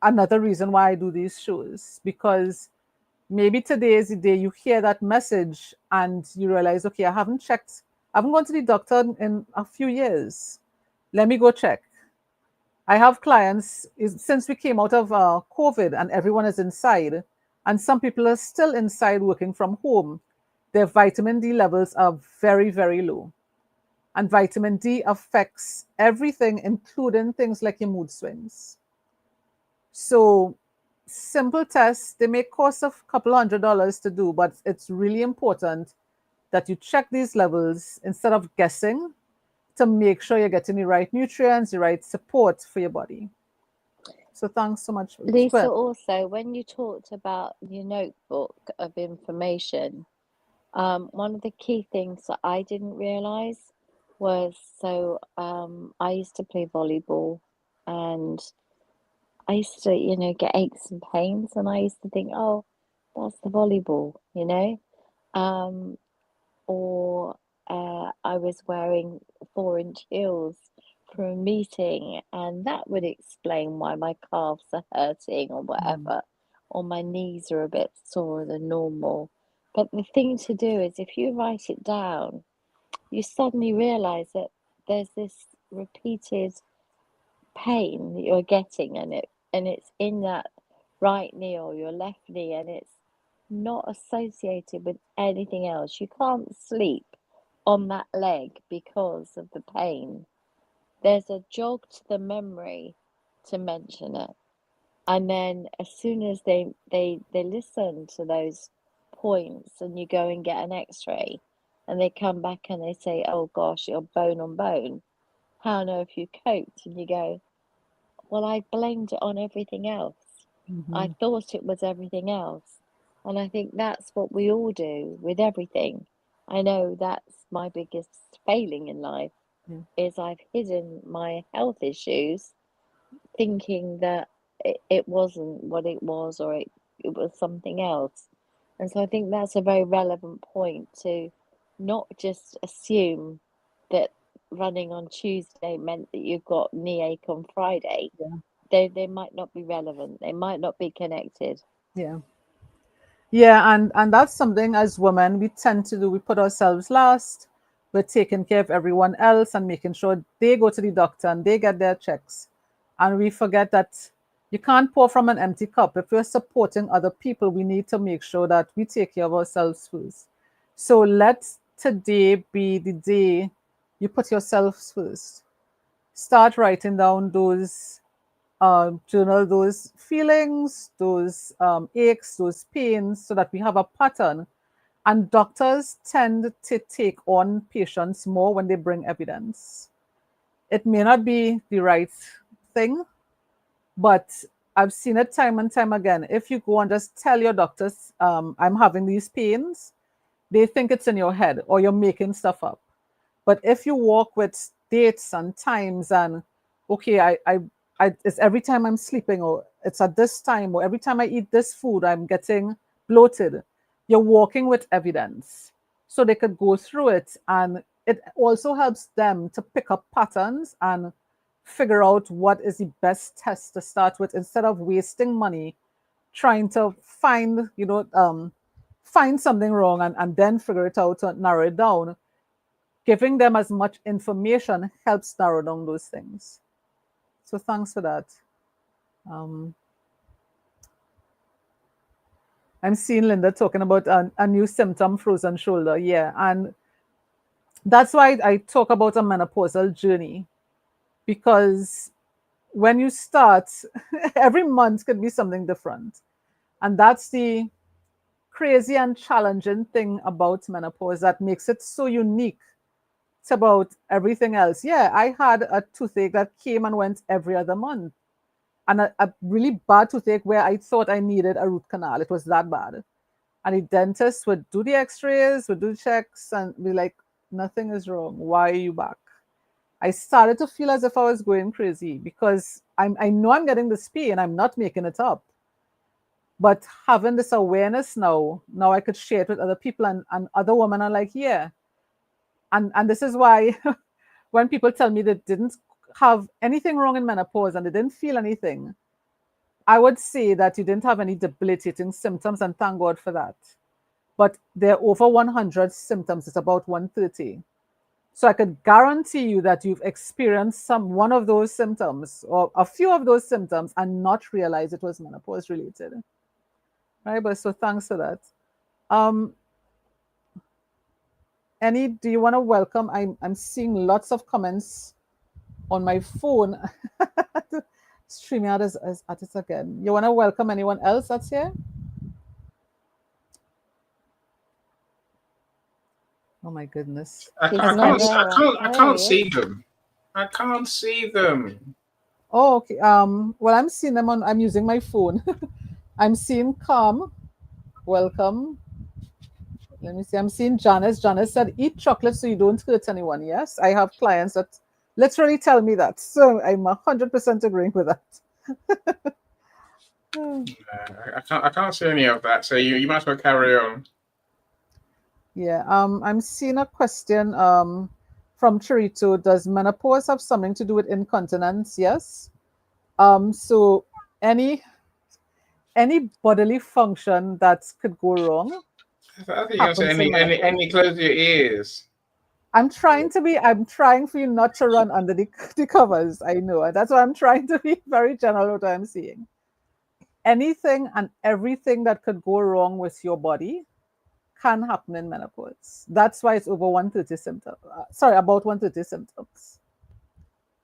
another reason why I do these shows, because maybe today is the day you hear that message and you realize, okay, I haven't gone to the doctor in a few years. Let me go check. I have clients, since we came out of COVID and everyone is inside, and some people are still inside working from home, their vitamin D levels are very, very low. And vitamin D affects everything, including things like your mood swings. So simple tests, they may cost a couple $100 to do, but it's really important that you check these levels instead of guessing, to make sure you're getting the right nutrients, the right support for your body. So thanks so much. Lisa, also, when you talked about your notebook of information, one of the key things that I didn't realize was, I used to play volleyball, and I used to, get aches and pains, and I used to think, oh, that's the volleyball, or I was wearing 4-inch heels for a meeting, and that would explain why my calves are hurting or whatever, or my knees are a bit sore than normal. But the thing to do is, if you write it down, you suddenly realize that there's this repeated pain that you're getting, and it's in that right knee or your left knee, and it's not associated with anything else. You can't sleep on that leg because of the pain. There's a jog to the memory to mention it. And then as soon as they listen to those points, and you go and get an x-ray, and they come back and they say, oh gosh, you're bone on bone, how on earth you coped? And you go, well, I blamed it on everything else. I thought it was everything else. And I think that's what we all do with everything. I know that's my biggest failing in life Yeah. is I've hidden my health issues thinking that it wasn't what it was or it was something else. And so I think that's a very relevant point to not just assume that running on Tuesday meant that you've got knee ache on Friday. Yeah. They might not be relevant. They might not be connected. Yeah. Yeah, and that's something as women we tend to do. We put ourselves last. We're taking care of everyone else and making sure they go to the doctor and they get their checks. And we forget that you can't pour from an empty cup. If we're supporting other people, we need to make sure that we take care of ourselves first. So let today be the day you put yourselves first. Start writing down those journal those feelings, those aches, those pains, so that we have a pattern. And doctors tend to take on patients more when they bring evidence. It may not be the right thing, but I've seen it time and time again. If you go and just tell your doctors, I'm having these pains, they think it's in your head or you're making stuff up. But if you walk with dates and times and okay, it's every time I'm sleeping or it's at this time or every time I eat this food, I'm getting bloated. You're walking with evidence. So they could go through it and it also helps them to pick up patterns and figure out what is the best test to start with instead of wasting money trying to find, find something wrong and then figure it out and narrow it down. Giving them as much information helps narrow down those things. So thanks for that. I'm seeing Linda talking about a new symptom, frozen shoulder. Yeah, and that's why I talk about a menopausal journey, because when you start, every month could be something different. And that's the crazy and challenging thing about menopause that makes it so unique. It's about everything else. Yeah, I had a toothache that came and went every other month, and a really bad toothache where I thought I needed a root canal. It was that bad. And the dentist would do the x-rays, would do checks, and be like, nothing is wrong. Why are you back? I started to feel as if I was going crazy because I know I'm getting this pain. I'm not making it up. But having this awareness now I could share it with other people, and other women are like, yeah. And this is why when people tell me they didn't have anything wrong in menopause and they didn't feel anything, I would say that you didn't have any debilitating symptoms, and thank God for that. But there are over 100 symptoms. It's about 130. So I could guarantee you that you've experienced one of those symptoms or a few of those symptoms and not realize it was menopause related. Right? But so thanks for that. Do you want to welcome? I'm seeing lots of comments on my phone. StreamYard is at it again. You want to welcome anyone else that's here? Oh my goodness. I She's can't, I not can't, there. I There can't he see is. them. I can't see them. Oh, okay. Well, I'm seeing them I'm using my phone. I'm seeing Calm. Welcome. Let me see. I'm seeing Janice. Janice said, eat chocolate so you don't hurt anyone. Yes, I have clients that literally tell me that. So I'm 100% agreeing with that. I can't see any of that. So you might as well carry on. Yeah. I'm seeing a question from Chirito. Does menopause have something to do with incontinence? Yes. So any bodily function that could go wrong I think you're gonna say happens in menopause. any close your ears. I'm trying for you not to run under the covers. I know. That's why I'm trying to be very general with what I'm seeing. Anything and everything that could go wrong with your body can happen in menopause. That's why it's over 130 symptoms. About 130 symptoms.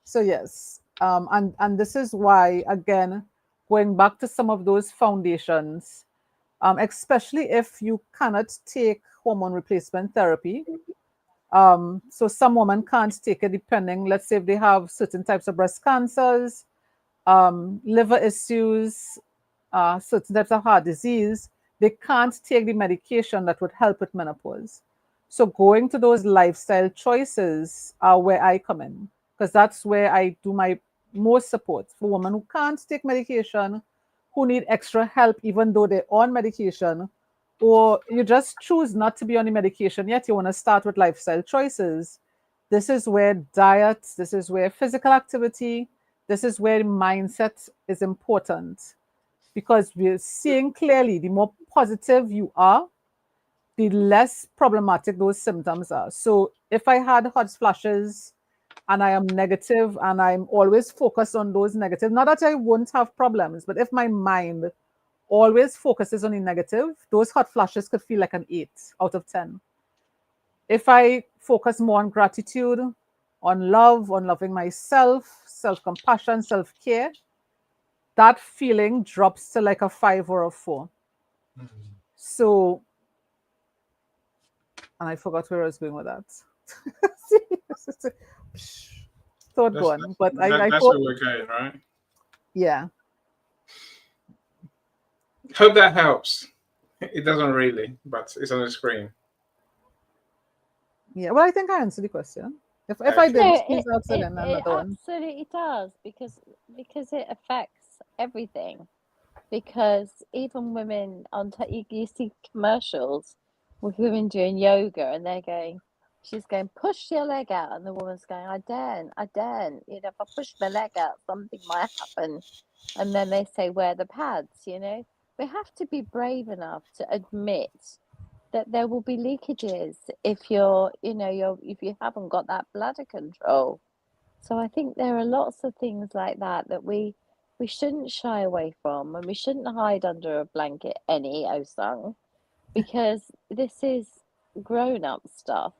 So yes. And this is why, again, going back to some of those foundations, especially if you cannot take hormone replacement therapy. So some women can't take it depending, let's say if they have certain types of breast cancers, liver issues, certain types of heart disease, they can't take the medication that would help with menopause. So going to those lifestyle choices are where I come in, because that's where I do my most support for women who can't take medication, who need extra help even though they're on medication, or you just choose not to be on the medication yet. You want to start with lifestyle choices. This is where diet, this is where physical activity, this is where mindset is important, because we're seeing clearly the more positive you are, the less problematic those symptoms are. So if I had hot flashes and I am negative and I'm always focused on those negative, not that I won't have problems, but if my mind always focuses on the negative, those hot flashes could feel like an 8 out of 10. If I focus more on gratitude, on love, on loving myself, self compassion, self care, that feeling drops to like a 5 or a 4. So, and I forgot where I was going with that. Thought gone, but I That's thought, where we're going, right? yeah. Hope that helps. It doesn't really, but it's on the screen. Yeah, well, I think I answered the question. If I Okay. didn't, No, please ask it again another one. absolutely does, because it affects everything. Because even women you see commercials with women doing yoga, and they're going, she's going, push your leg out, and the woman's going, I daren't. You know, if I push my leg out, something might happen. And then they say, wear the pads. You know, we have to be brave enough to admit that there will be leakages if if you haven't got that bladder control. So I think there are lots of things like that we shouldn't shy away from, and we shouldn't hide under a blanket any Osung, because this is grown up stuff,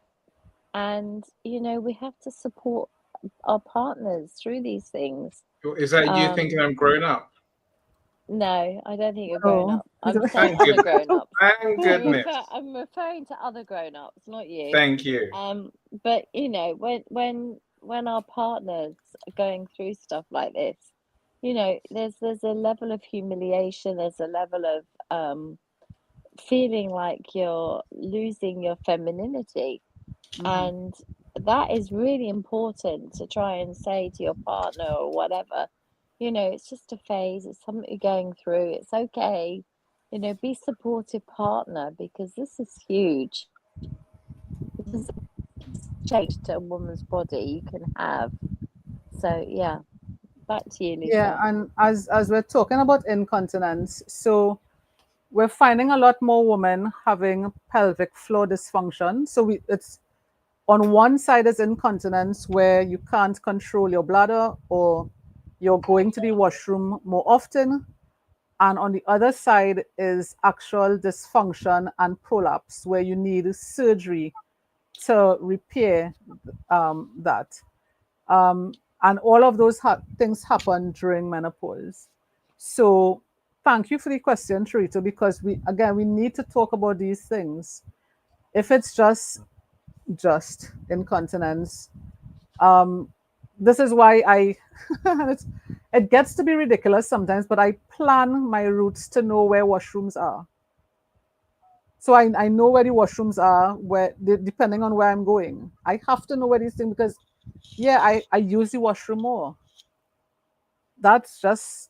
and we have to support our partners through these things. Is that you thinking I'm grown up? No, I don't think you're grown Oh, up. I'm saying Thank other goodness. grown-ups. Thank goodness. I'm referring to other grown-ups, not you. Thank you. But when our partners are going through stuff like this, there's a level of humiliation, there's a level of feeling like you're losing your femininity. And that is really important to try and say to your partner or whatever, it's just a phase, it's something you're going through, it's okay. Be supportive partner, because this is huge. This is a change to a woman's body you can have. So yeah, back to you, yeah, Lisa. and as we're talking about incontinence, so we're finding a lot more women having pelvic floor dysfunction. So it's on one side is incontinence, where you can't control your bladder or you're going to the washroom more often. And on the other side is actual dysfunction and prolapse, where you need surgery to repair that. And all of those things happen during menopause. So thank you for the question, Charito, because we need to talk about these things. If it's just incontinence, this is why it gets to be ridiculous sometimes, but I plan my routes to know where washrooms are. So I know where the washrooms are, depending on where I'm going. I have to know where these things, because yeah, I use the washroom more. That's just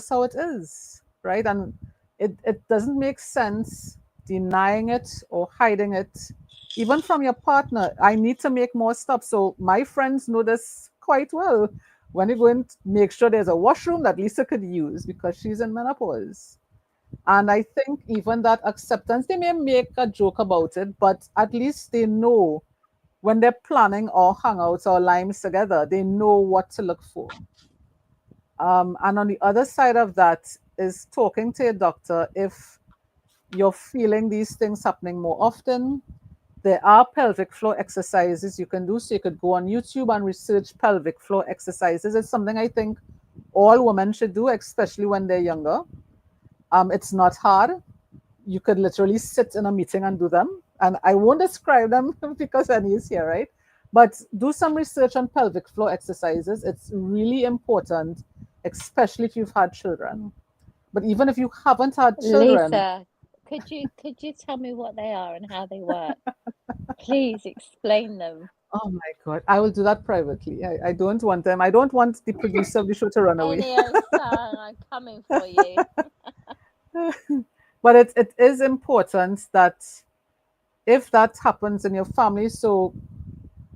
how it is, right? And it doesn't make sense denying it or hiding it, even from your partner. I need to make more stops. So my friends know this quite well. When you go and make sure there's a washroom that Lisa could use because she's in menopause. And I think even that acceptance, they may make a joke about it, but at least they know when they're planning or hangouts or limes together, they know what to look for. And on the other side of that is talking to your doctor if you're feeling these things happening more often. There are pelvic floor exercises you can do. So you could go on YouTube and research pelvic floor exercises. It's something I think all women should do, especially when they're younger. It's not hard. You could literally sit in a meeting and do them. And I won't describe them because Annie is here, right? But do some research on pelvic floor exercises. It's really important especially if you've had children. But even if you haven't had children, Lisa, could you tell me what they are and how they work? Please explain them. oh my God, I will do that privately. I don't want them. I don't want the producer of the show to run away. Any old song, I'm coming for you. But it is important that if that happens in your family, so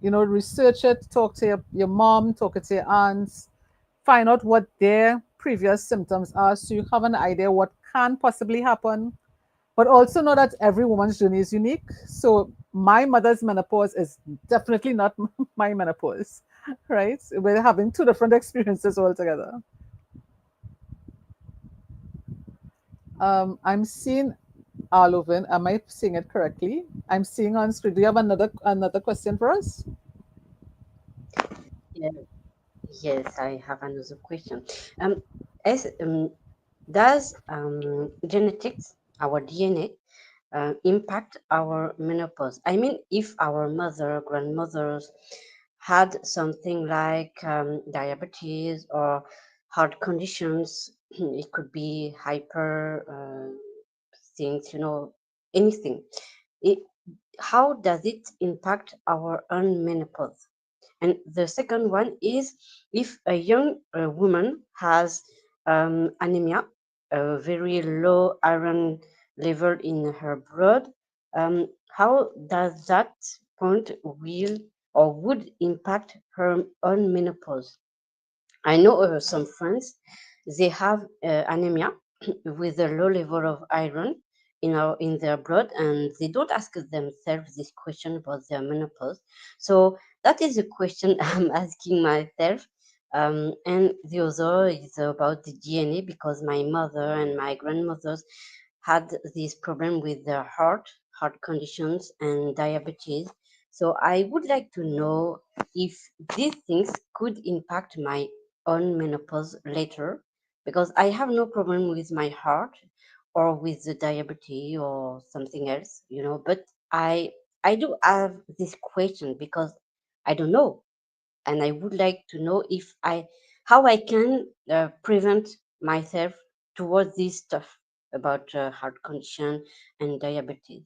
research it, talk to your mom, talk to your aunts, find out what their previous symptoms are so you have an idea what can possibly happen. But also know that every woman's journey is unique. So my mother's menopause is definitely not my menopause, right? We're having two different experiences altogether. I'm seeing Arlovin. Am I seeing it correctly? I'm seeing on screen. Do you have another question for us? Yeah, yes, I have another question. Um, as does genetics, our DNA, impact our menopause? I mean, if our mother, grandmothers had something like diabetes or heart conditions, it could be hyper things, anything. It, how does it impact our own menopause? And the second one is if a young woman has anemia, a very low iron level in her blood, how does that point will or would impact her own menopause? I know some friends, they have anemia with a low level of iron in their blood, and they don't ask themselves this question about their menopause. So that is a question I'm asking myself. And the other is about the DNA because my mother and my grandmothers had this problem with their heart conditions, and diabetes. So I would like to know if these things could impact my on menopause later because I have no problem with my heart or with the diabetes or something else, but I do have this question because I don't know, and I would like to know if I how I can prevent myself towards this stuff about heart condition and diabetes.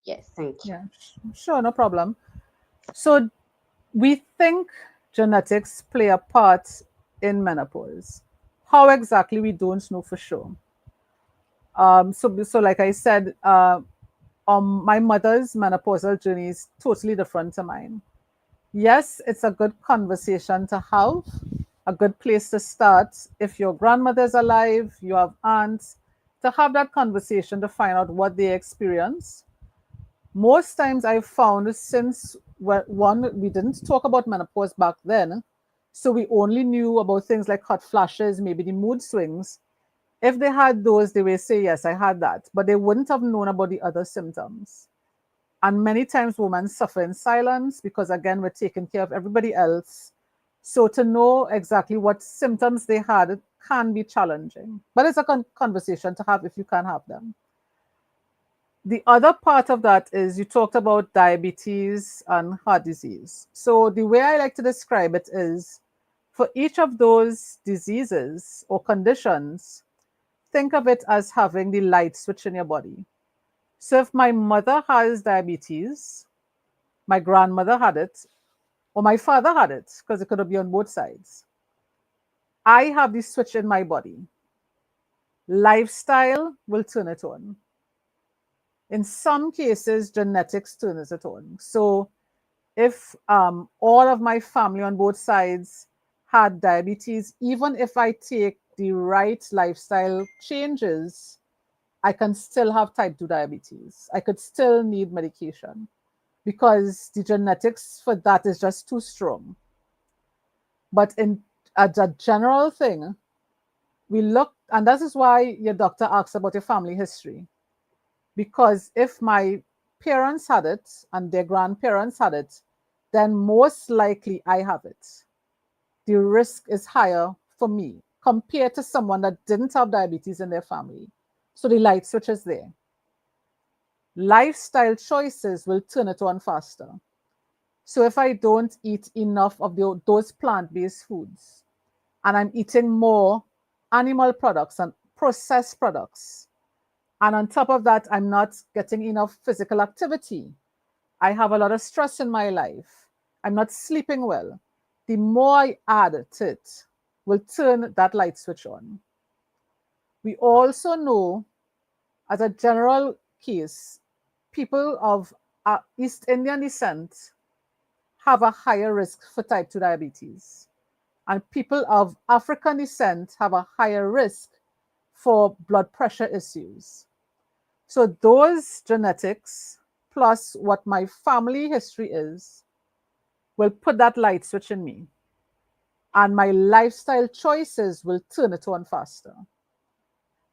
Yes, thank you. Yeah, sure, no problem. So we think genetics play a part in menopause. How exactly we don't know for sure. So like I said, my mother's menopausal journey is totally different to mine. Yes, it's a good conversation to have, a good place to start. If your grandmother's alive, you have aunts, to have that conversation to find out what they experience. Most times I've found since one, we didn't talk about menopause back then, so we only knew about things like hot flashes, maybe the mood swings. If they had those, they will say, yes, I had that, but they wouldn't have known about the other symptoms. And many times women suffer in silence because, again, we're taking care of everybody else. So to know exactly what symptoms they had can be challenging, but it's a conversation to have if you can have them. The other part of that is you talked about diabetes and heart disease. So the way I like to describe it is for each of those diseases or conditions, think of it as having the light switch in your body. So if my mother has diabetes, my grandmother had it, or my father had it, because it could be on both sides, I have the switch in my body. Lifestyle will turn it on. In some cases, genetics turns it on. So if all of my family on both sides had diabetes, even if I take the right lifestyle changes, I can still have type 2 diabetes. I could still need medication because the genetics for that is just too strong. But in as a general thing, we look, and that is why your doctor asks about your family history. Because if my parents had it and their grandparents had it, then most likely I have it. The risk is higher for me compared to someone that didn't have diabetes in their family. So the light switch is there. Lifestyle choices will turn it on faster. So if I don't eat enough of those plant-based foods, and I'm eating more animal products and processed products, and on top of that, I'm not getting enough physical activity, I have a lot of stress in my life, I'm not sleeping well, the more I add to it will turn that light switch on. We also know, as a general case, people of East Indian descent have a higher risk for type 2 diabetes, and people of African descent have a higher risk for blood pressure issues. So those genetics plus what my family history is will put that light switch in me, and my lifestyle choices will turn it on faster.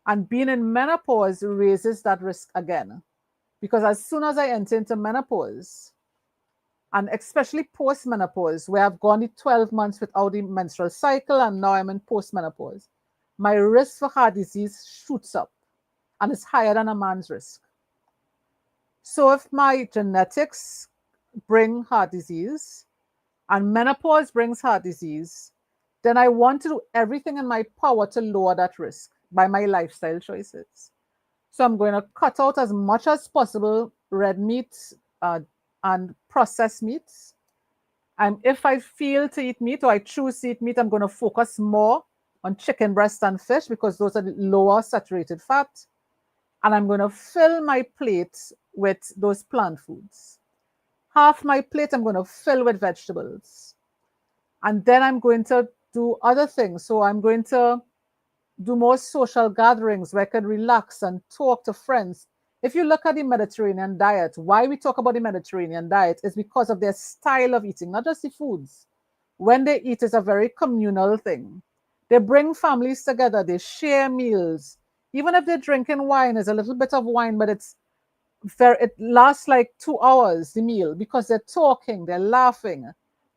And being in menopause raises that risk again, because as soon as I enter into menopause, and especially post-menopause, where I've gone the 12 months without the menstrual cycle and now I'm in post-menopause, my risk for heart disease shoots up and is higher than a man's risk. So if my genetics bring heart disease and menopause brings heart disease, then I want to do everything in my power to lower that risk by my lifestyle choices. So I'm going to cut out as much as possible red meat and processed meats. And if I feel to eat meat or I choose to eat meat, I'm going to focus more on chicken breast and fish because those are the lower saturated fat. And I'm going to fill my plate with those plant foods. Half my plate I'm going to fill with vegetables. And then I'm going to do other things. So I'm going to do more social gatherings where I can relax and talk to friends. If you look at the Mediterranean diet, why we talk about the Mediterranean diet is because of their style of eating, not just the foods. When they eat, it's a very communal thing. They bring families together, they share meals. Even if they're drinking wine, it's a little bit of wine, but it lasts like 2 hours, the meal, because they're talking, they're laughing,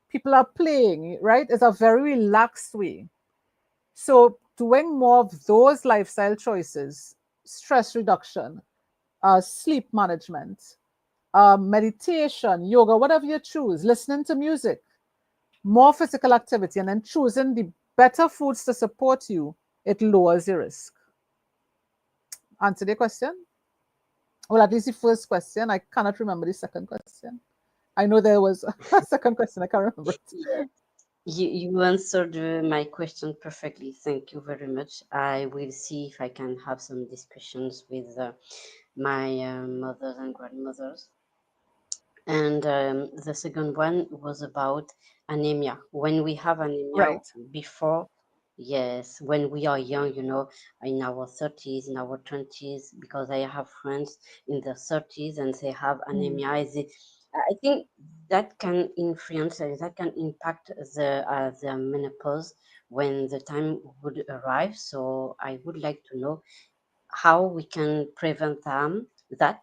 people are playing, right? It's a very relaxed way. So doing more of those lifestyle choices, stress reduction, sleep management, meditation, yoga, whatever you choose, listening to music, more physical activity, and then choosing the better foods to support you, it lowers your risk. Answer the question? Well, at least the first question. I cannot remember the second question. I know there was a second question. I can't remember it. Yeah. You answered my question perfectly. Thank you very much. I will see if I can have some discussions with my mothers and grandmothers. And the second one was about anemia. When we have anemia Right. before, yes, when we are young, in our 30s, in our 20s, because I have friends in their 30s and they have anemia. I think that can influence, that can impact the menopause when the time would arrive. So I would like to know how we can prevent that,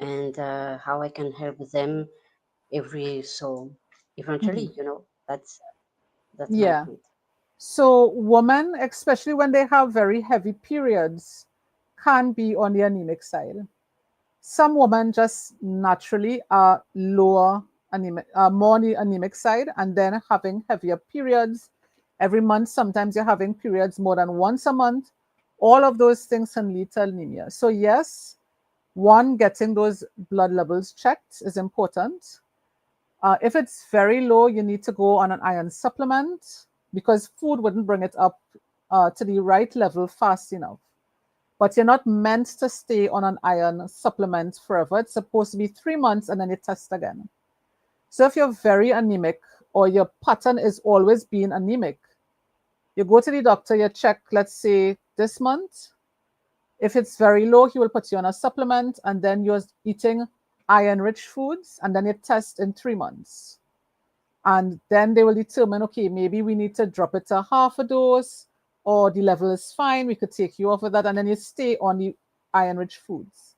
and how I can help them so eventually, that's my Yeah. point. So women, especially when they have very heavy periods, can be on the anemic side. Some women just naturally are lower anemic, more on the anemic side, and then having heavier periods every month. Sometimes you're having periods more than once a month. All of those things can lead to anemia. So yes, one, getting those blood levels checked is important. If it's very low, you need to go on an iron supplement because food wouldn't bring it up to the right level fast enough. But you're not meant to stay on an iron supplement forever. It's supposed to be 3 months and then you test again. So if you're very anemic or your pattern is always being anemic, you go to the doctor, you check, let's say this month. If it's very low, he will put you on a supplement and then you're eating iron-rich foods and then you test in 3 months. And then they will determine, okay, maybe we need to drop it to half a dose or the level is fine, we could take you off of that, and then you stay on the iron-rich foods.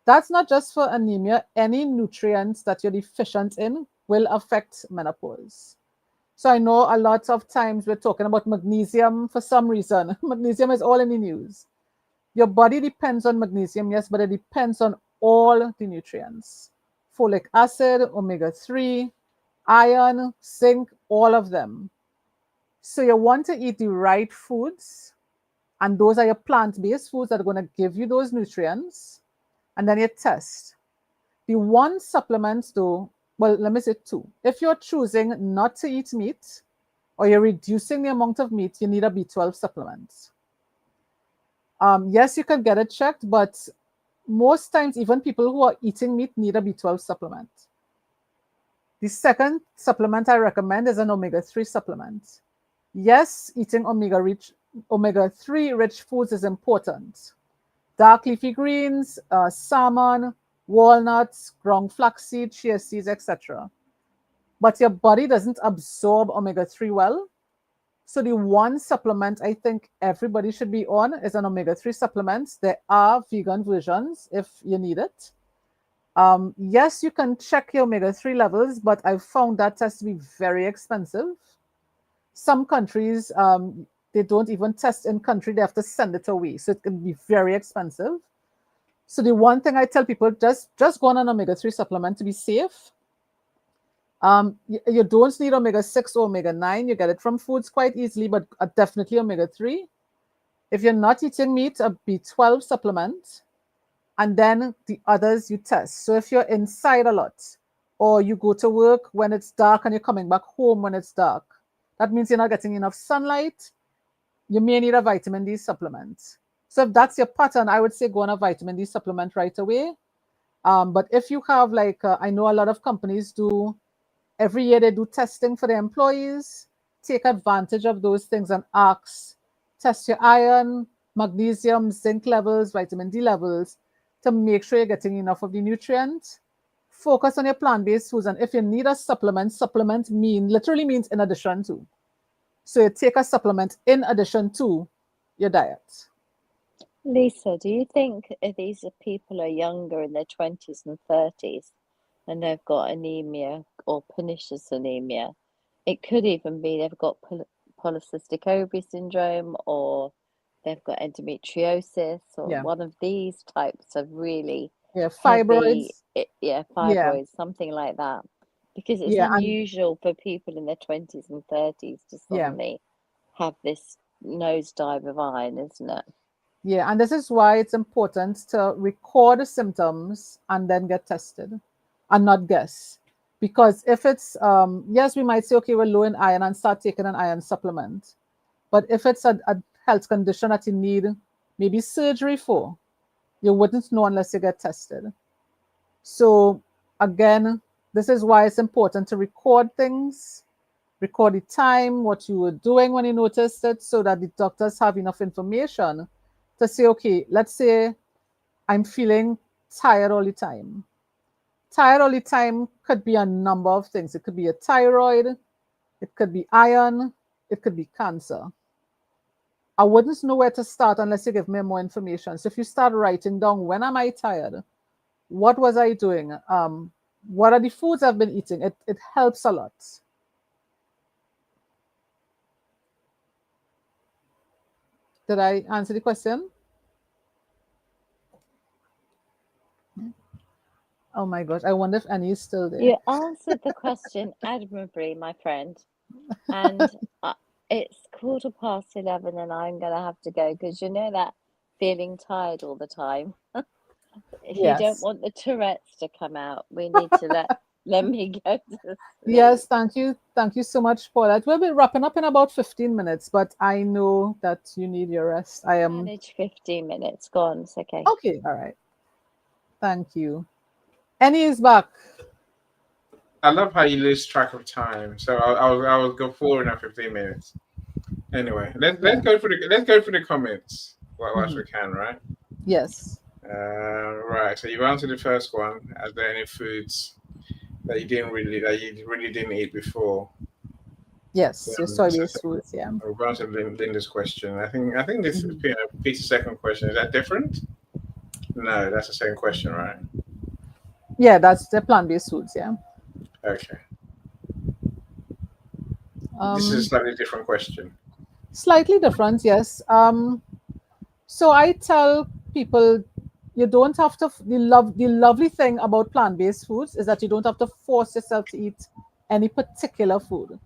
That's not just for anemia. Any nutrients that you're deficient in will affect menopause. So I know a lot of times we're talking about magnesium for some reason. Magnesium is all in the news. Your body depends on magnesium, yes, but it depends on all the nutrients. Folic acid, omega-3, iron, zinc, all of them. So you want to eat the right foods, and those are your plant-based foods that are going to give you those nutrients, and then you test. The one supplement though, well, let me say two. If you're choosing not to eat meat or you're reducing the amount of meat, you need a B12 supplement. Yes, you can get it checked, but most times, even people who are eating meat need a B12 supplement. The second supplement I recommend is an omega-3 supplement. Yes, eating omega-3 rich foods is important. Dark leafy greens, salmon, walnuts, ground flaxseed, chia seeds, etc. But your body doesn't absorb omega-3 well. So the one supplement I think everybody should be on is an omega-3 supplement. There are vegan versions if you need it. Yes, you can check your omega-3 levels, but I've found that test to be very expensive. Some countries, they don't even test in country, they have to send it away. So it can be very expensive. So the one thing I tell people, just go on an omega-3 supplement to be safe. You don't need omega-6 or omega-9. You get it from foods quite easily, but definitely omega-3. If you're not eating meat, a B12 supplement, and then the others you test. So if you're inside a lot, or you go to work when it's dark and you're coming back home when it's dark, that means you're not getting enough sunlight. You may need a vitamin D supplement. So if that's your pattern, I would say go on a vitamin D supplement right away. But if you have I know a lot of companies do, every year they do testing for their employees, take advantage of those things and test your iron, magnesium, zinc levels, vitamin D levels to make sure you're getting enough of the nutrient. Focus on your plant-based foods. And if you need a supplement literally means in addition to. So you take a supplement in addition to your diet. Lisa, do you think if these people are younger in their 20s and 30s and they've got anemia or pernicious anemia, it could even be they've got polycystic ovary syndrome or they've got endometriosis or one of these types of really fibroids. Fibroids, something like that. Because it's unusual for people in their 20s and 30s to suddenly have this nosedive of iron, isn't it? Yeah, and this is why it's important to record the symptoms and then get tested and not guess. Because if it's, yes, we might say, okay, we're low in iron and start taking an iron supplement. But if it's a health condition that you need maybe surgery for, you wouldn't know unless you get tested. So again, this is why it's important to record things, record the time, what you were doing when you noticed it, so that the doctors have enough information to say, okay, let's say I'm feeling tired all the time. Tired all the time could be a number of things. It could be a thyroid, it could be iron, it could be cancer. I wouldn't know where to start unless you give me more information. So if you start writing down, when am I tired? What was I doing? What are the foods I've been eating? It helps a lot. Did I answer the question? Oh my gosh, I wonder if Annie is still there. You answered the question admirably, my friend. And it's 11:15 and I'm going to have to go because you know that feeling tired all the time. If you don't want the Tourette's to come out, we need to let me go to sleep. Yes, thank you. Thank you so much for that. We'll be wrapping up in about 15 minutes, but I know that you need your rest. I am manage 15 minutes. Go on, it's okay. Okay, all right. Thank you. Annie is back. I love how you lose track of time. So I will go forward in 15 minutes. Anyway, let's go for the comments whilst we can, right? Yes. Right. So you've answered the first one. Are there any foods that you really didn't eat before? Yes, your soy-based foods. Yeah. We've answered Linda's question. I think this is Peter's second question. Is that different? No, that's the same question, right? Yeah, that's the plant-based foods. Yeah. Okay. This is a slightly different question. Slightly different, yes. So I tell people you don't have to. The lovely thing about plant-based foods is that you don't have to force yourself to eat any particular food.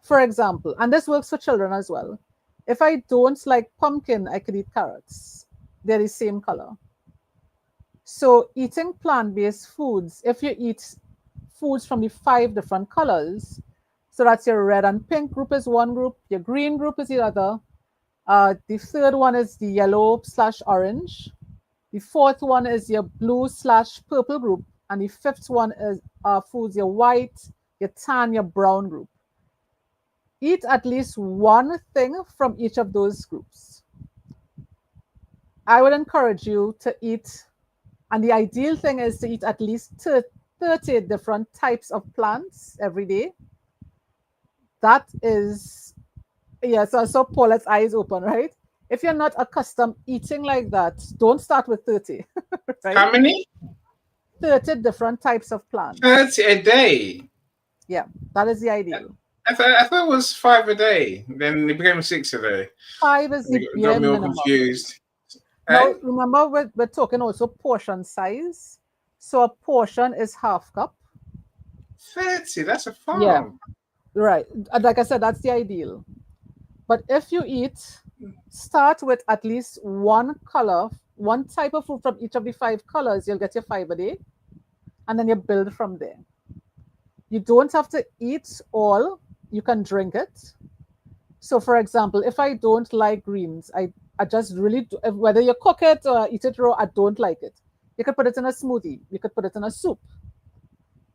For example, and this works for children as well. If I don't like pumpkin, I could eat carrots. They're the same color. So eating plant-based foods, if you eat foods from the 5 different colors, so that's your red and pink group is one group, your green group is the other, the third one is the yellow/orange, the fourth one is your blue/purple group, and the fifth one is foods your white, your tan, your brown group. Eat at least one thing from each of those groups. I would encourage you to eat, and the ideal thing is to eat at least 30 different types of plants every day. That is, yeah, so I saw Paulette's eyes open, right? If you're not accustomed eating like that, don't start with 30, right? How many? 30 different types of plants. 30 a day. Yeah, that is the ideal. I thought it was 5 a day. Then it became 6 a day. 5 is the You got bare me all minimum. confused. Now, Eh? remember, we're talking also portion size. So a portion is half cup. 30, that's a farm. Yeah. Right. Like I said, that's the ideal. But if you eat, start with at least one color, one type of food from each of the 5 colors, you'll get your 5 a day. And then you build from there. You don't have to eat all, you can drink it. So for example, if I don't like greens, I just really, whether you cook it or eat it raw, I don't like it. You could put it in a smoothie, you could put it in a soup,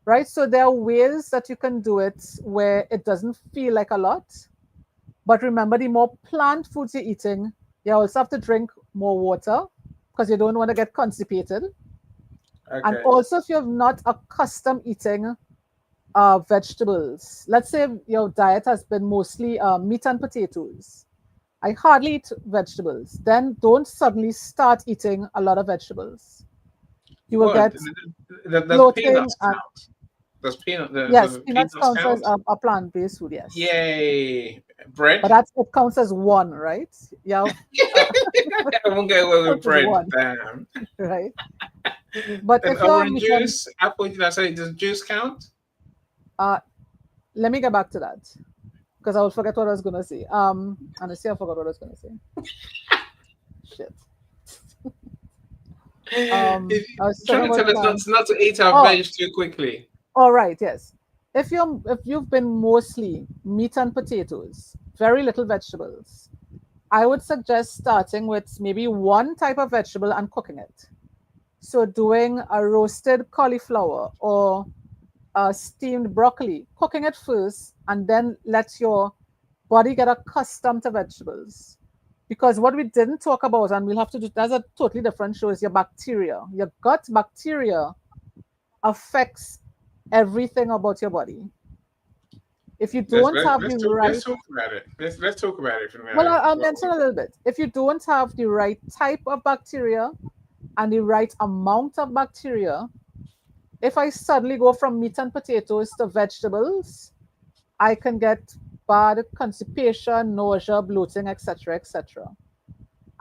right? So there are ways that you can do it where it doesn't feel like a lot. But remember, the more plant foods you're eating, you also have to drink more water because you don't want to get constipated. Okay. And also, if you're not accustomed eating vegetables, let's say your diet has been mostly meat and potatoes, I hardly eat vegetables, then don't suddenly start eating a lot of vegetables. You will get Does bloating peanuts and count? Does yes, does peanuts counts as count? a plant-based food, yes. Yay. Bread? But it counts as one, right? Yeah, I won't get away with counts as bread. one, Damn. right? But And if you're orange juice, apple, did I say, does juice count? let me get back to that because I will forget what I was gonna say. And I see I forgot what I was gonna say. Shit. I was Trying talking to about tell us plants. not to eat our Oh, veg too quickly. all right, yes. If you've been mostly meat and potatoes, very little vegetables, I would suggest starting with maybe one type of vegetable and cooking it. So doing a roasted cauliflower or steamed broccoli, cooking it first, and then let your body get accustomed to vegetables. Because what we didn't talk about, and we'll have to do, that's a totally different show, is your bacteria. Your gut bacteria affects everything about your body. If you don't have the right, Let's talk about it. Let's talk about it. well, I'll mention a little bit. If you don't have the right type of bacteria and the right amount of bacteria, if I suddenly go from meat and potatoes to vegetables, I can get bad constipation, nausea, bloating, etc., etc.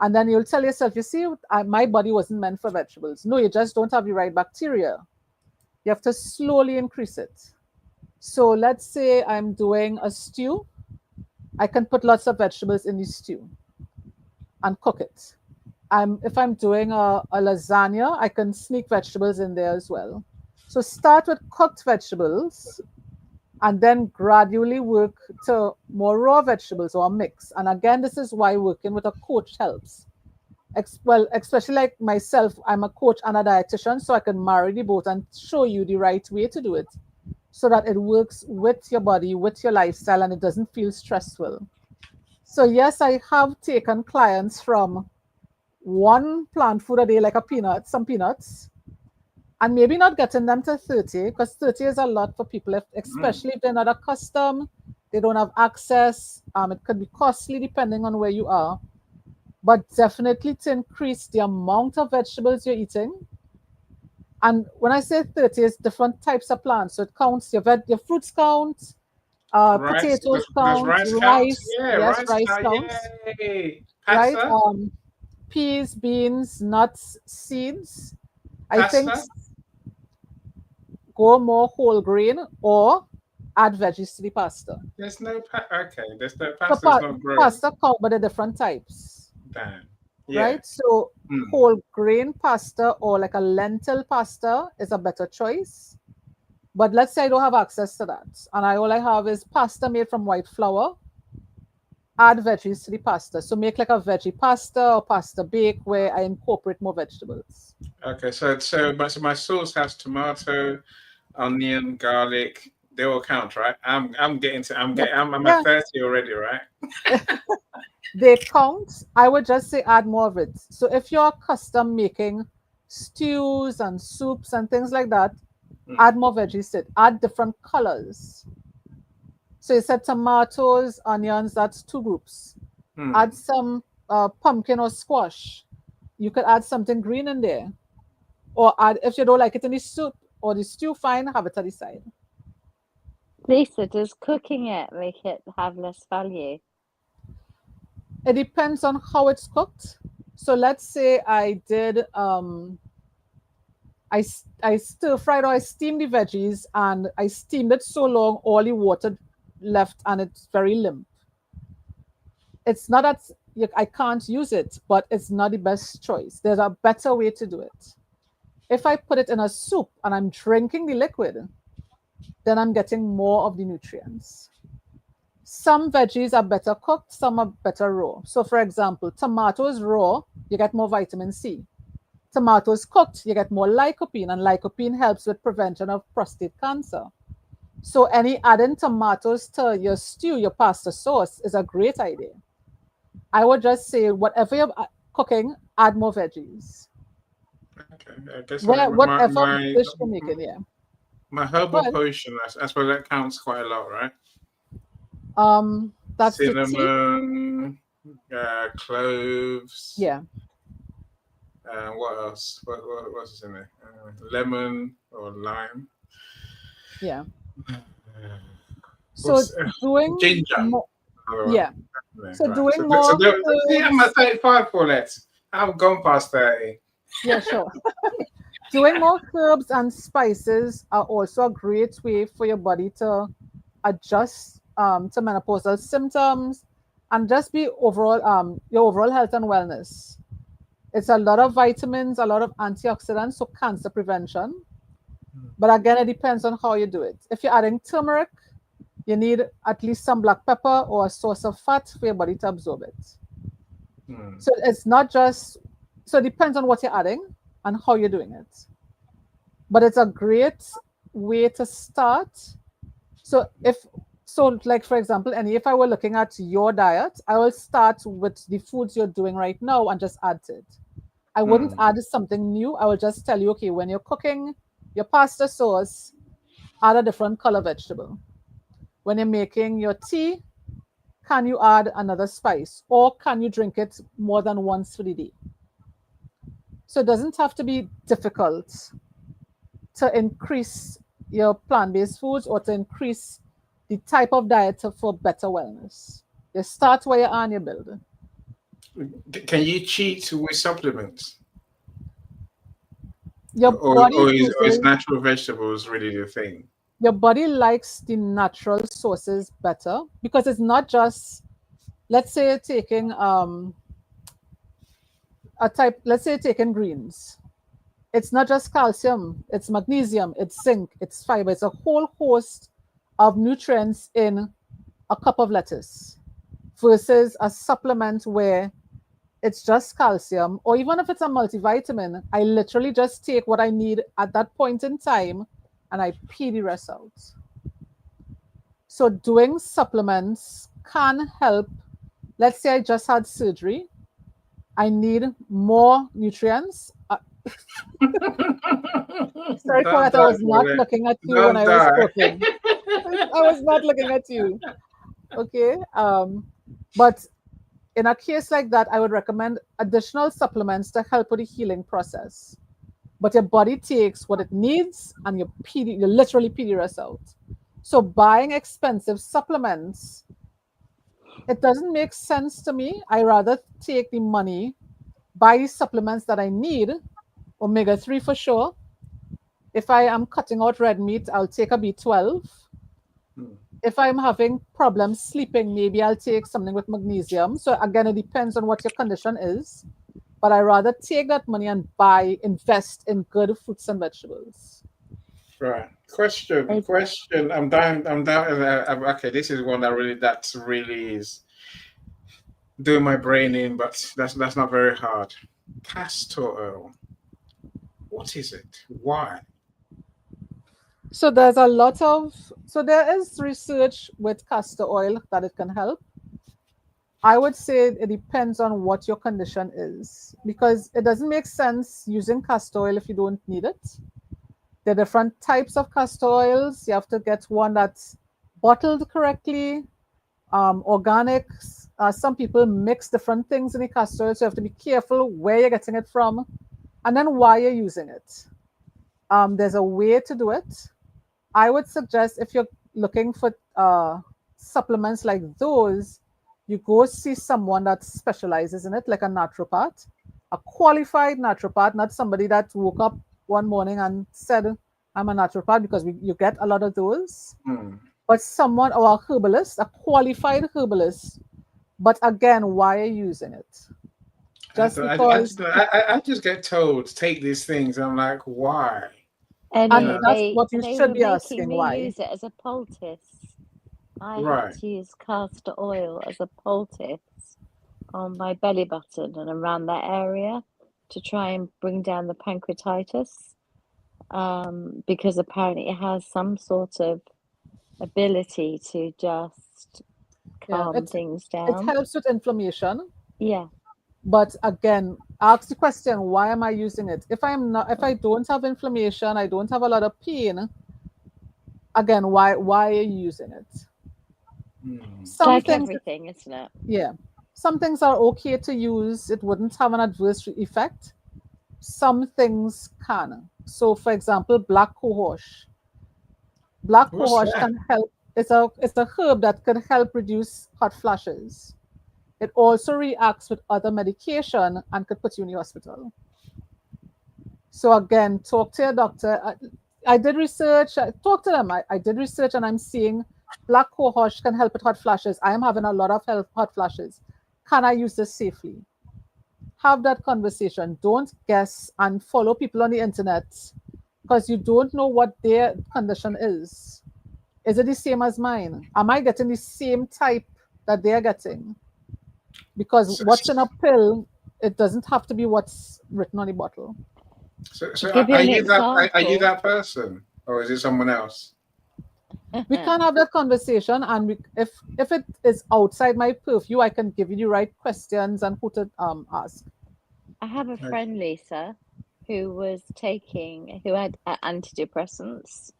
And then you'll tell yourself, you see, my body wasn't meant for vegetables. No, you just don't have the right bacteria. You have to slowly increase it. So let's say I'm doing a stew. I can put lots of vegetables in the stew and cook it. If I'm doing a lasagna, I can sneak vegetables in there as well. So start with cooked vegetables and then gradually work to more raw vegetables or a mix. And again, this is why working with a coach helps. Well, especially like myself, I'm a coach and a dietitian, so I can marry the both and show you the right way to do it so that it works with your body, with your lifestyle, and it doesn't feel stressful. So yes, I have taken clients from one plant food a day, like some peanuts, and maybe not getting them to 30, because 30 is a lot for people, especially if they're not accustomed, they don't have access. It could be costly depending on where you are, but definitely to increase the amount of vegetables you're eating. And when I say 30, it's different types of plants. So it counts your fruits count, potatoes does count, rice count? rice, Yeah, yes, rice rice count. counts, Yay. right? Pasta? Peas, beans, nuts, seeds. I think Pasta? go more whole grain, or add veggies to the pasta. There's no okay. There's no So pasta's not growing. pasta come, but the different types, Damn. Yeah. right? So Mm. whole grain pasta or like a lentil pasta is a better choice. But let's say I don't have access to that, and all I have is pasta made from white flour. Add veggies to the pasta. So make like a veggie pasta or pasta bake where I incorporate more vegetables. Okay. So my sauce has tomato, onion, garlic. They all count, right? I'm getting to. I'm Yeah, at 30 already, right? they count. I would just say add more of it. So if you're custom making stews and soups and things like that, add more veggies to it. Add different colors. So you said tomatoes, onions, that's two groups. Add some pumpkin or squash. You could add something green in there. Or add, if you don't like it in the soup or the stew, fine, have it at the side. Lisa, does cooking it make it have less value? It depends on how it's cooked. So let's say I did I stir fried or I steamed the veggies and I steamed it so long all the water left and it's very limp. It's not that I can't use it, but it's not the best choice. There's a better way to do it. If I put it in a soup and I'm drinking the liquid, then I'm getting more of the nutrients. Some veggies are better cooked, some are better raw. So for example, tomatoes raw, you get more vitamin C. Tomatoes cooked, you get more lycopene, and lycopene helps with prevention of prostate cancer. So any adding tomatoes to your stew, your pasta sauce is a great idea. I would just say whatever you're cooking, add more veggies. Okay. I guess Whatever dish you're making, yeah. my herbal potion. I suppose that counts quite a lot, right? That's cinnamon, cloves. Yeah. What else? What's in there? Lemon or lime. Yeah. So doing ginger. Yeah. So right. doing more. I'm at 35 for that. I've gone past 30. Yeah, sure. Doing more herbs and spices are also a great way for your body to adjust to menopausal symptoms and just be overall your overall health and wellness. It's a lot of vitamins, a lot of antioxidants, so cancer prevention. But again, it depends on how you do it. If you're adding turmeric, you need at least some black pepper or a source of fat for your body to absorb it. So it's not just, so it depends on what you're adding and how you're doing it. But it's a great way to start. So like for example, if I were looking at your diet, I will start with the foods you're doing right now and just add to it. I wouldn't add something new. I will just tell you, okay, when you're cooking your pasta sauce, add a different color vegetable. When you're making your tea, can you add another spice? Or can you drink it more than once for the day? So it doesn't have to be difficult to increase your plant-based foods or to increase the type of diet for better wellness. You start where you are and you build. Can you cheat with supplements? Or is natural vegetables really the thing? Your body likes the natural sources better because it's not just, let's say you're taking let's say you're taking greens. It's not just calcium, it's magnesium, it's zinc, it's fiber, it's a whole host of nutrients in a cup of lettuce versus a supplement where it's just calcium, or even if it's a multivitamin, I literally just take what I need at that point in time and I pee the rest out. So doing supplements can help. Let's say I just had surgery. I need more nutrients. Sorry for that. I was not looking at you when I was talking. I was not looking at you. Okay. But in a case like that, I would recommend additional supplements to help with the healing process. But your body takes what it needs and you literally pee the rest out. So buying expensive supplements, it doesn't make sense to me. I rather take the money, buy the supplements that I need, omega-3 for sure. If I am cutting out red meat, I'll take a B12. If I'm having problems sleeping, maybe I'll take something with magnesium. So again, it depends on what your condition is. But I rather take that money and invest in good fruits and vegetables. Right. Question. I, Question. I'm down. I'm down. Okay, this is one that really is doing my brain in, but that's not very hard. Castor oil. What is it? Why? So there is research with castor oil that it can help. I would say it depends on what your condition is, because it doesn't make sense using castor oil if you don't need it. There are different types of castor oils. You have to get one that's bottled correctly, organics. Some people mix different things in the castor oil, so you have to be careful where you're getting it from and then why you're using it. There's a way to do it. I would suggest if you're looking for supplements like those, you go see someone that specializes in it, like a naturopath, a qualified naturopath, not somebody that woke up one morning and said, I'm a naturopath, because you get a lot of those. Hmm. But someone, or a herbalist, a qualified herbalist. But again, why are you using it? Just because, I just get told to take these things. I'm like, why? and You know, that's what you they should were be making asking, me why. use it as a poultice. I had right. to use castor oil as a poultice on my belly button and around that area to try and bring down the pancreatitis, because apparently it has some sort of ability to just Yeah, calm things it down. helps with inflammation. Yeah, But again, ask the question, why am I using it? If I don't have inflammation, I don't have a lot of pain, again, why are you using it? Hmm. Some like things, everything, isn't it? yeah, some things are okay to use. It wouldn't have an adverse effect. Some things can. So, for example, black cohosh. Black What's cohosh that? can help. It's a herb that can help reduce hot flashes. It also reacts with other medication and could put you in the hospital. So again, talk to your doctor. I did research. Talk to them. I did research, and I'm seeing black cohosh can help with hot flashes. I am having a lot of hot flashes. Can I use this safely? Have that conversation. Don't guess and follow people on the internet, because you don't know what their condition is. Is it the same as mine? Am I getting the same type that they're getting? Because So, what's in a pill, it doesn't have to be what's written on the bottle. To give you are an you that? Are you example, that person, or is it someone else? We can have that conversation, and if it is outside my purview, I can give you the right questions and who to ask. I have a Okay. friend, Lisa, who had antidepressants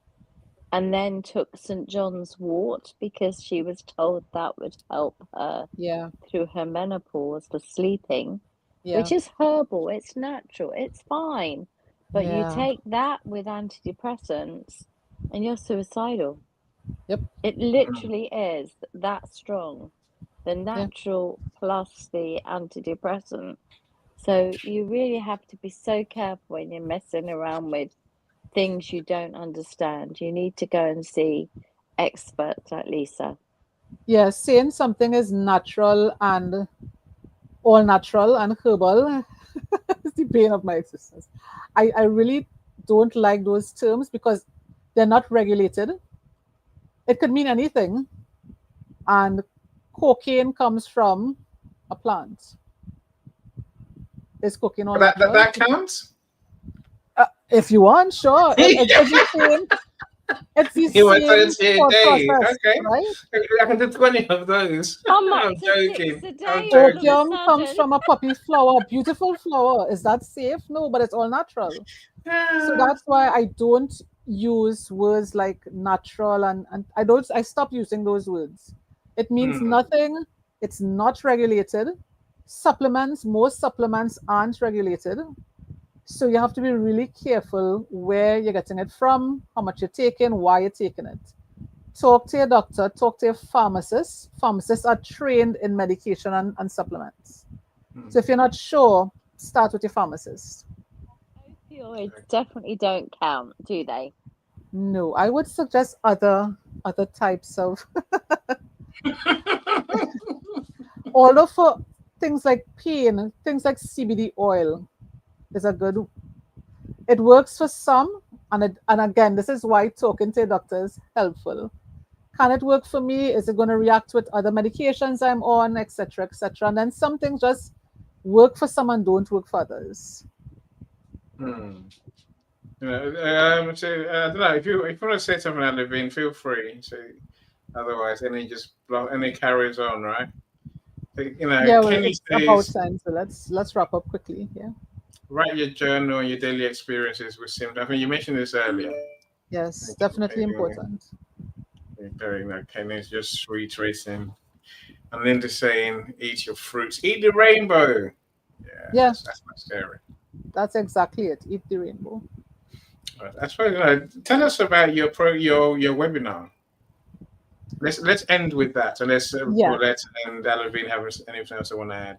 and then took St. John's wort because she was told that would help her Yeah, through her menopause for sleeping, yeah, which is herbal, it's natural, it's fine. But you yeah. take that with antidepressants and you're suicidal. Yep, It Hmm. literally is that strong, the yeah. natural plus the antidepressant. So you really have to be so careful when you're messing around with things you don't understand. You need to go and see experts like Lisa. Yeah, saying something is natural and all natural and herbal is the bane of my existence. I really don't like those terms because they're not regulated. It could mean anything, and cocaine comes from a plant. Is cocaine all But natural? that counts. If you want, sure. It's the same. It's the You were same 30 a thought day. process, Okay. right? I can do 20 of those. I'm up I'm to six joking. a I'm day all of a joking. Opium comes sudden. from a poppy flower, beautiful flower. Is that safe? No, but it's all natural. So Ah, that's why I don't use words like natural, and I stop using those words. It means hmm. nothing. It's not regulated. Most supplements aren't regulated. So you have to be really careful where you're getting it from, how much you're taking, why you're taking it. Talk to your doctor, talk to your pharmacist. Pharmacists are trained in medication and supplements. Hmm. So if you're not sure, start with your pharmacist. Opioids definitely don't count, do they? No, I would suggest other other types of, although for things like pain, things like CBD oil is a good, it works for some. And again, this is why talking to a doctor is helpful. Can it work for me? Is it going to react with other medications I'm on, etc., etc.? And then some things just work for some and don't work for others. So, I don't know if you want to say something, Levine, feel free. So otherwise, any carries on, right? Yeah, well, Kenny it's about says, time, so let's wrap up quickly. Yeah. write your journal and your daily experiences with symptoms. I think you mentioned this earlier. Yes, definitely important. Very, Kenny's just retracing. And Linda saying, eat your fruits, eat the rainbow. Yeah, That's not scary. that's exactly it. Eat the rainbow. I suppose, tell us about your webinar. Let's end with that, and let's Yeah. Paulette and Levine have anything else they want to add.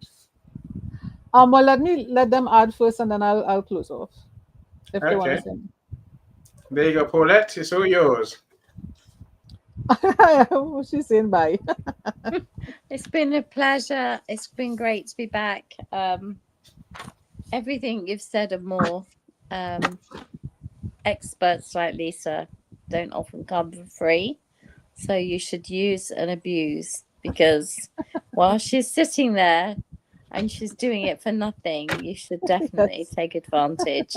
Well, let them add first, and then I'll close off if they want to Okay, say. there you go, Paulette. It's all yours. She's saying bye. It's been a pleasure. It's been great to be back. Everything you've said and more. Experts like Lisa don't often come for free, so you should use and abuse, because while she's sitting there and she's doing it for nothing, you should definitely Yes. take advantage.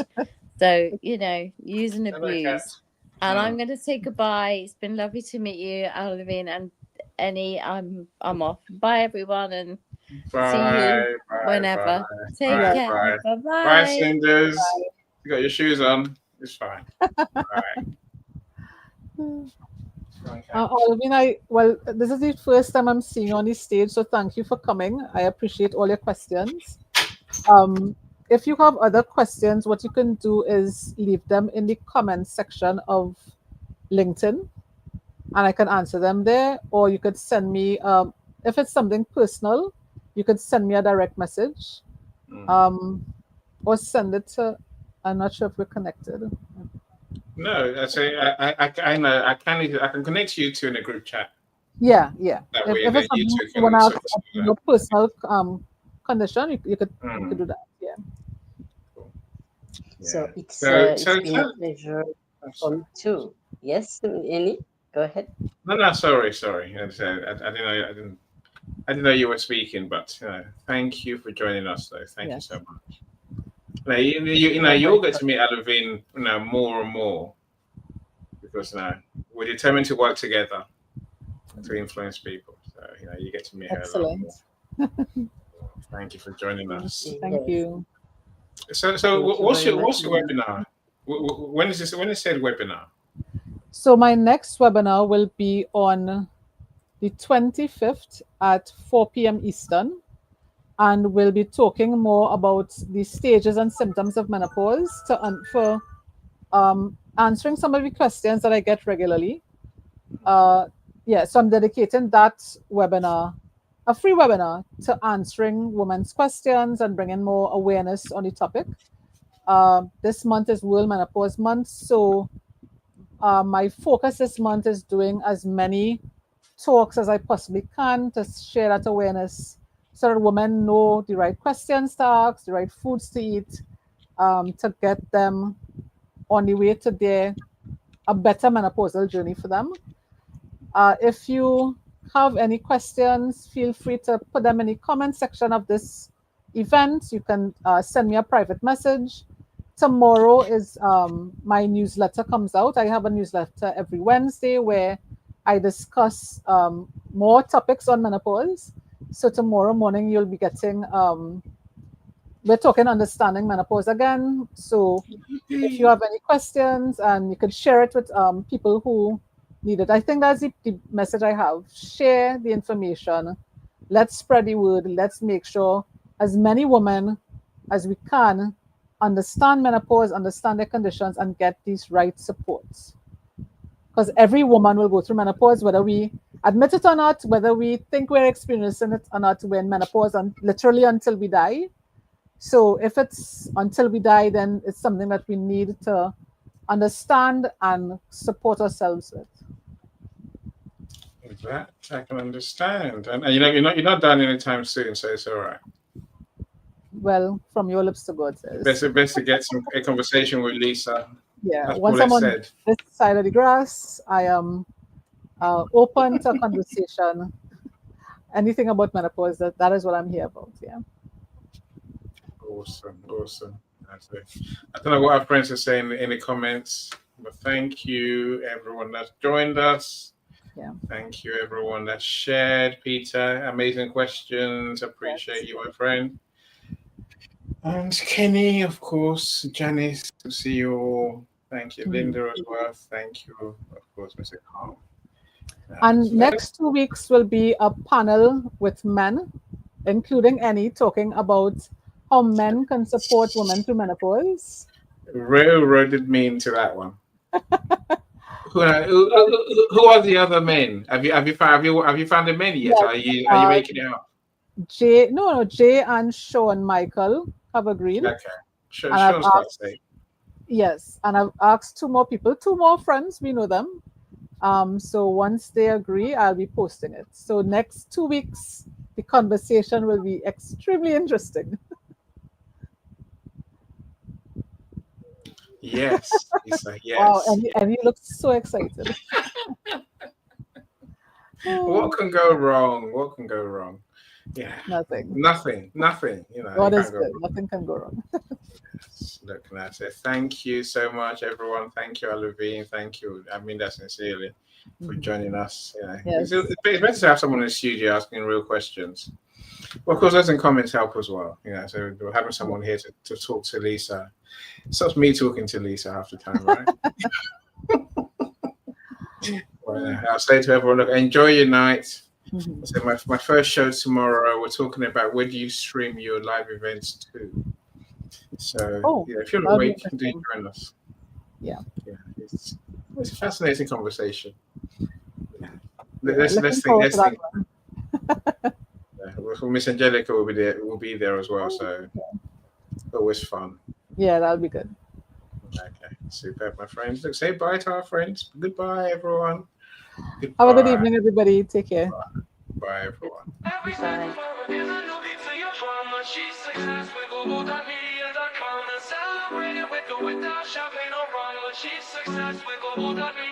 So, use and abuse. And I'm going to say goodbye. It's been lovely to meet you, Alvin and Annie. I'm off. Bye, everyone, and see you whenever. Take care. Bye-bye. Bye, Cinders. You got your shoes on. It's fine. Alvin, well, this is the first time I'm seeing you on the stage, so thank you for coming. I appreciate all your questions. If you have other questions, what you can do is leave them in the comment section of LinkedIn, and I can answer them there. Or you could send me, if it's something personal, you could send me a direct message, or send it to. I'm not sure if we're connected. No, I know. I can connect you two in a group chat. Yeah. That way, If then it's you something two you want can to ask your personal condition, you could do that. Yeah. So it's So been a pleasure for me too. Yes, Annie, go ahead. No, sorry. I didn't know you were speaking, but thank you for joining us, though. Thank you so much. You'll get to meet Alvin, more and more, because we're determined to work together to influence people. So you get to meet her a lot more. Thank you for joining us. Thank you. So what's your webinar? When is this? When is said webinar? So my next webinar will be on the 25th at 4 p.m. Eastern, and we'll be talking more about the stages and symptoms of menopause for answering some of the questions that I get regularly. So I'm dedicating that webinar, a free webinar, to answering women's questions and bringing more awareness on the topic. This month is World Menopause Month, so my focus this month is doing as many talks as I possibly can to share that awareness, so that women know the right questions to ask, the right foods to eat, to get them on the way to a better menopausal journey for them. If you have any questions, feel free to put them in the comment section of this event. You can send me a private message. Tomorrow is my newsletter comes out. I have a newsletter every Wednesday where I discuss more topics on menopause. So tomorrow morning you'll be getting, we're talking understanding menopause again. So if you have any questions, and you can share it with people who need it. I think that's the message I have. Share the information. Let's spread the word. Let's make sure as many women as we can understand menopause, understand their conditions, and get these right supports. Because every woman will go through menopause, whether we admit it or not, whether we think we're experiencing it or not. We're in menopause literally until we die. So if it's until we die, then it's something that we need to understand and support ourselves with. That I can understand, and you know you're not done anytime soon, so it's all right. Well, from your lips to God's ears. Best to get a conversation with Lisa. Yeah, As once I'm Paulette on said. this side of the grass, I am open to conversation. Anything about menopause, that is what I'm here about. Yeah. Awesome. That's it. I don't know what our friends are saying in the comments, but thank you everyone that's joined us. Yeah. Thank you everyone that shared. Peter, amazing questions. Appreciate Yes. you, my friend. And Kenny, of course. Janice, to see you all. Thank you, Linda, as well. Thank you, of course, Mr. Kong. And next 2 weeks will be a panel with men, including Annie, talking about how men can support women through menopause. Railroaded me into that one. Who are the other men? Have you found the men yet? Yes, Are you making it up? Jay and Sean Michael have agreed. Okay. And I've Sean's quite asked, safe. yes, and I've asked 2 more people, 2 more friends, we know them. So once they agree, I'll be posting it. So next 2 weeks, the conversation will be extremely interesting. Yes, Lisa, Wow, yes. and you look so excited. What can go wrong? What can go wrong? Yeah. Nothing. Nothing. God You is can't go good. wrong. Nothing can go wrong. Look, and I say thank you so much, everyone. Thank you, Alvin. Thank you. I mean that sincerely for joining us. Yeah. Yes. It's better to have someone in the studio asking real questions. Well, of course, those in comments help as well. So having someone here to talk to Lisa. Stops me talking to Lisa half the time, right? Well, I'll say to everyone, look, enjoy your night. So my first show tomorrow, we're talking about where do you stream your live events to. So if you're awake, do join us. Yeah. It's a fascinating conversation. Yeah. Let's Let's think. Miss Angelica will be there as well. So always fun. Yeah, that'll be good. Okay, super, my friends. Look, say bye to our friends. Goodbye, everyone. Goodbye. Have a good evening, everybody. Take care. Bye, everyone. She's success with global.media.com and celebrate it with or without champagne or rum. She's success with global.media.com.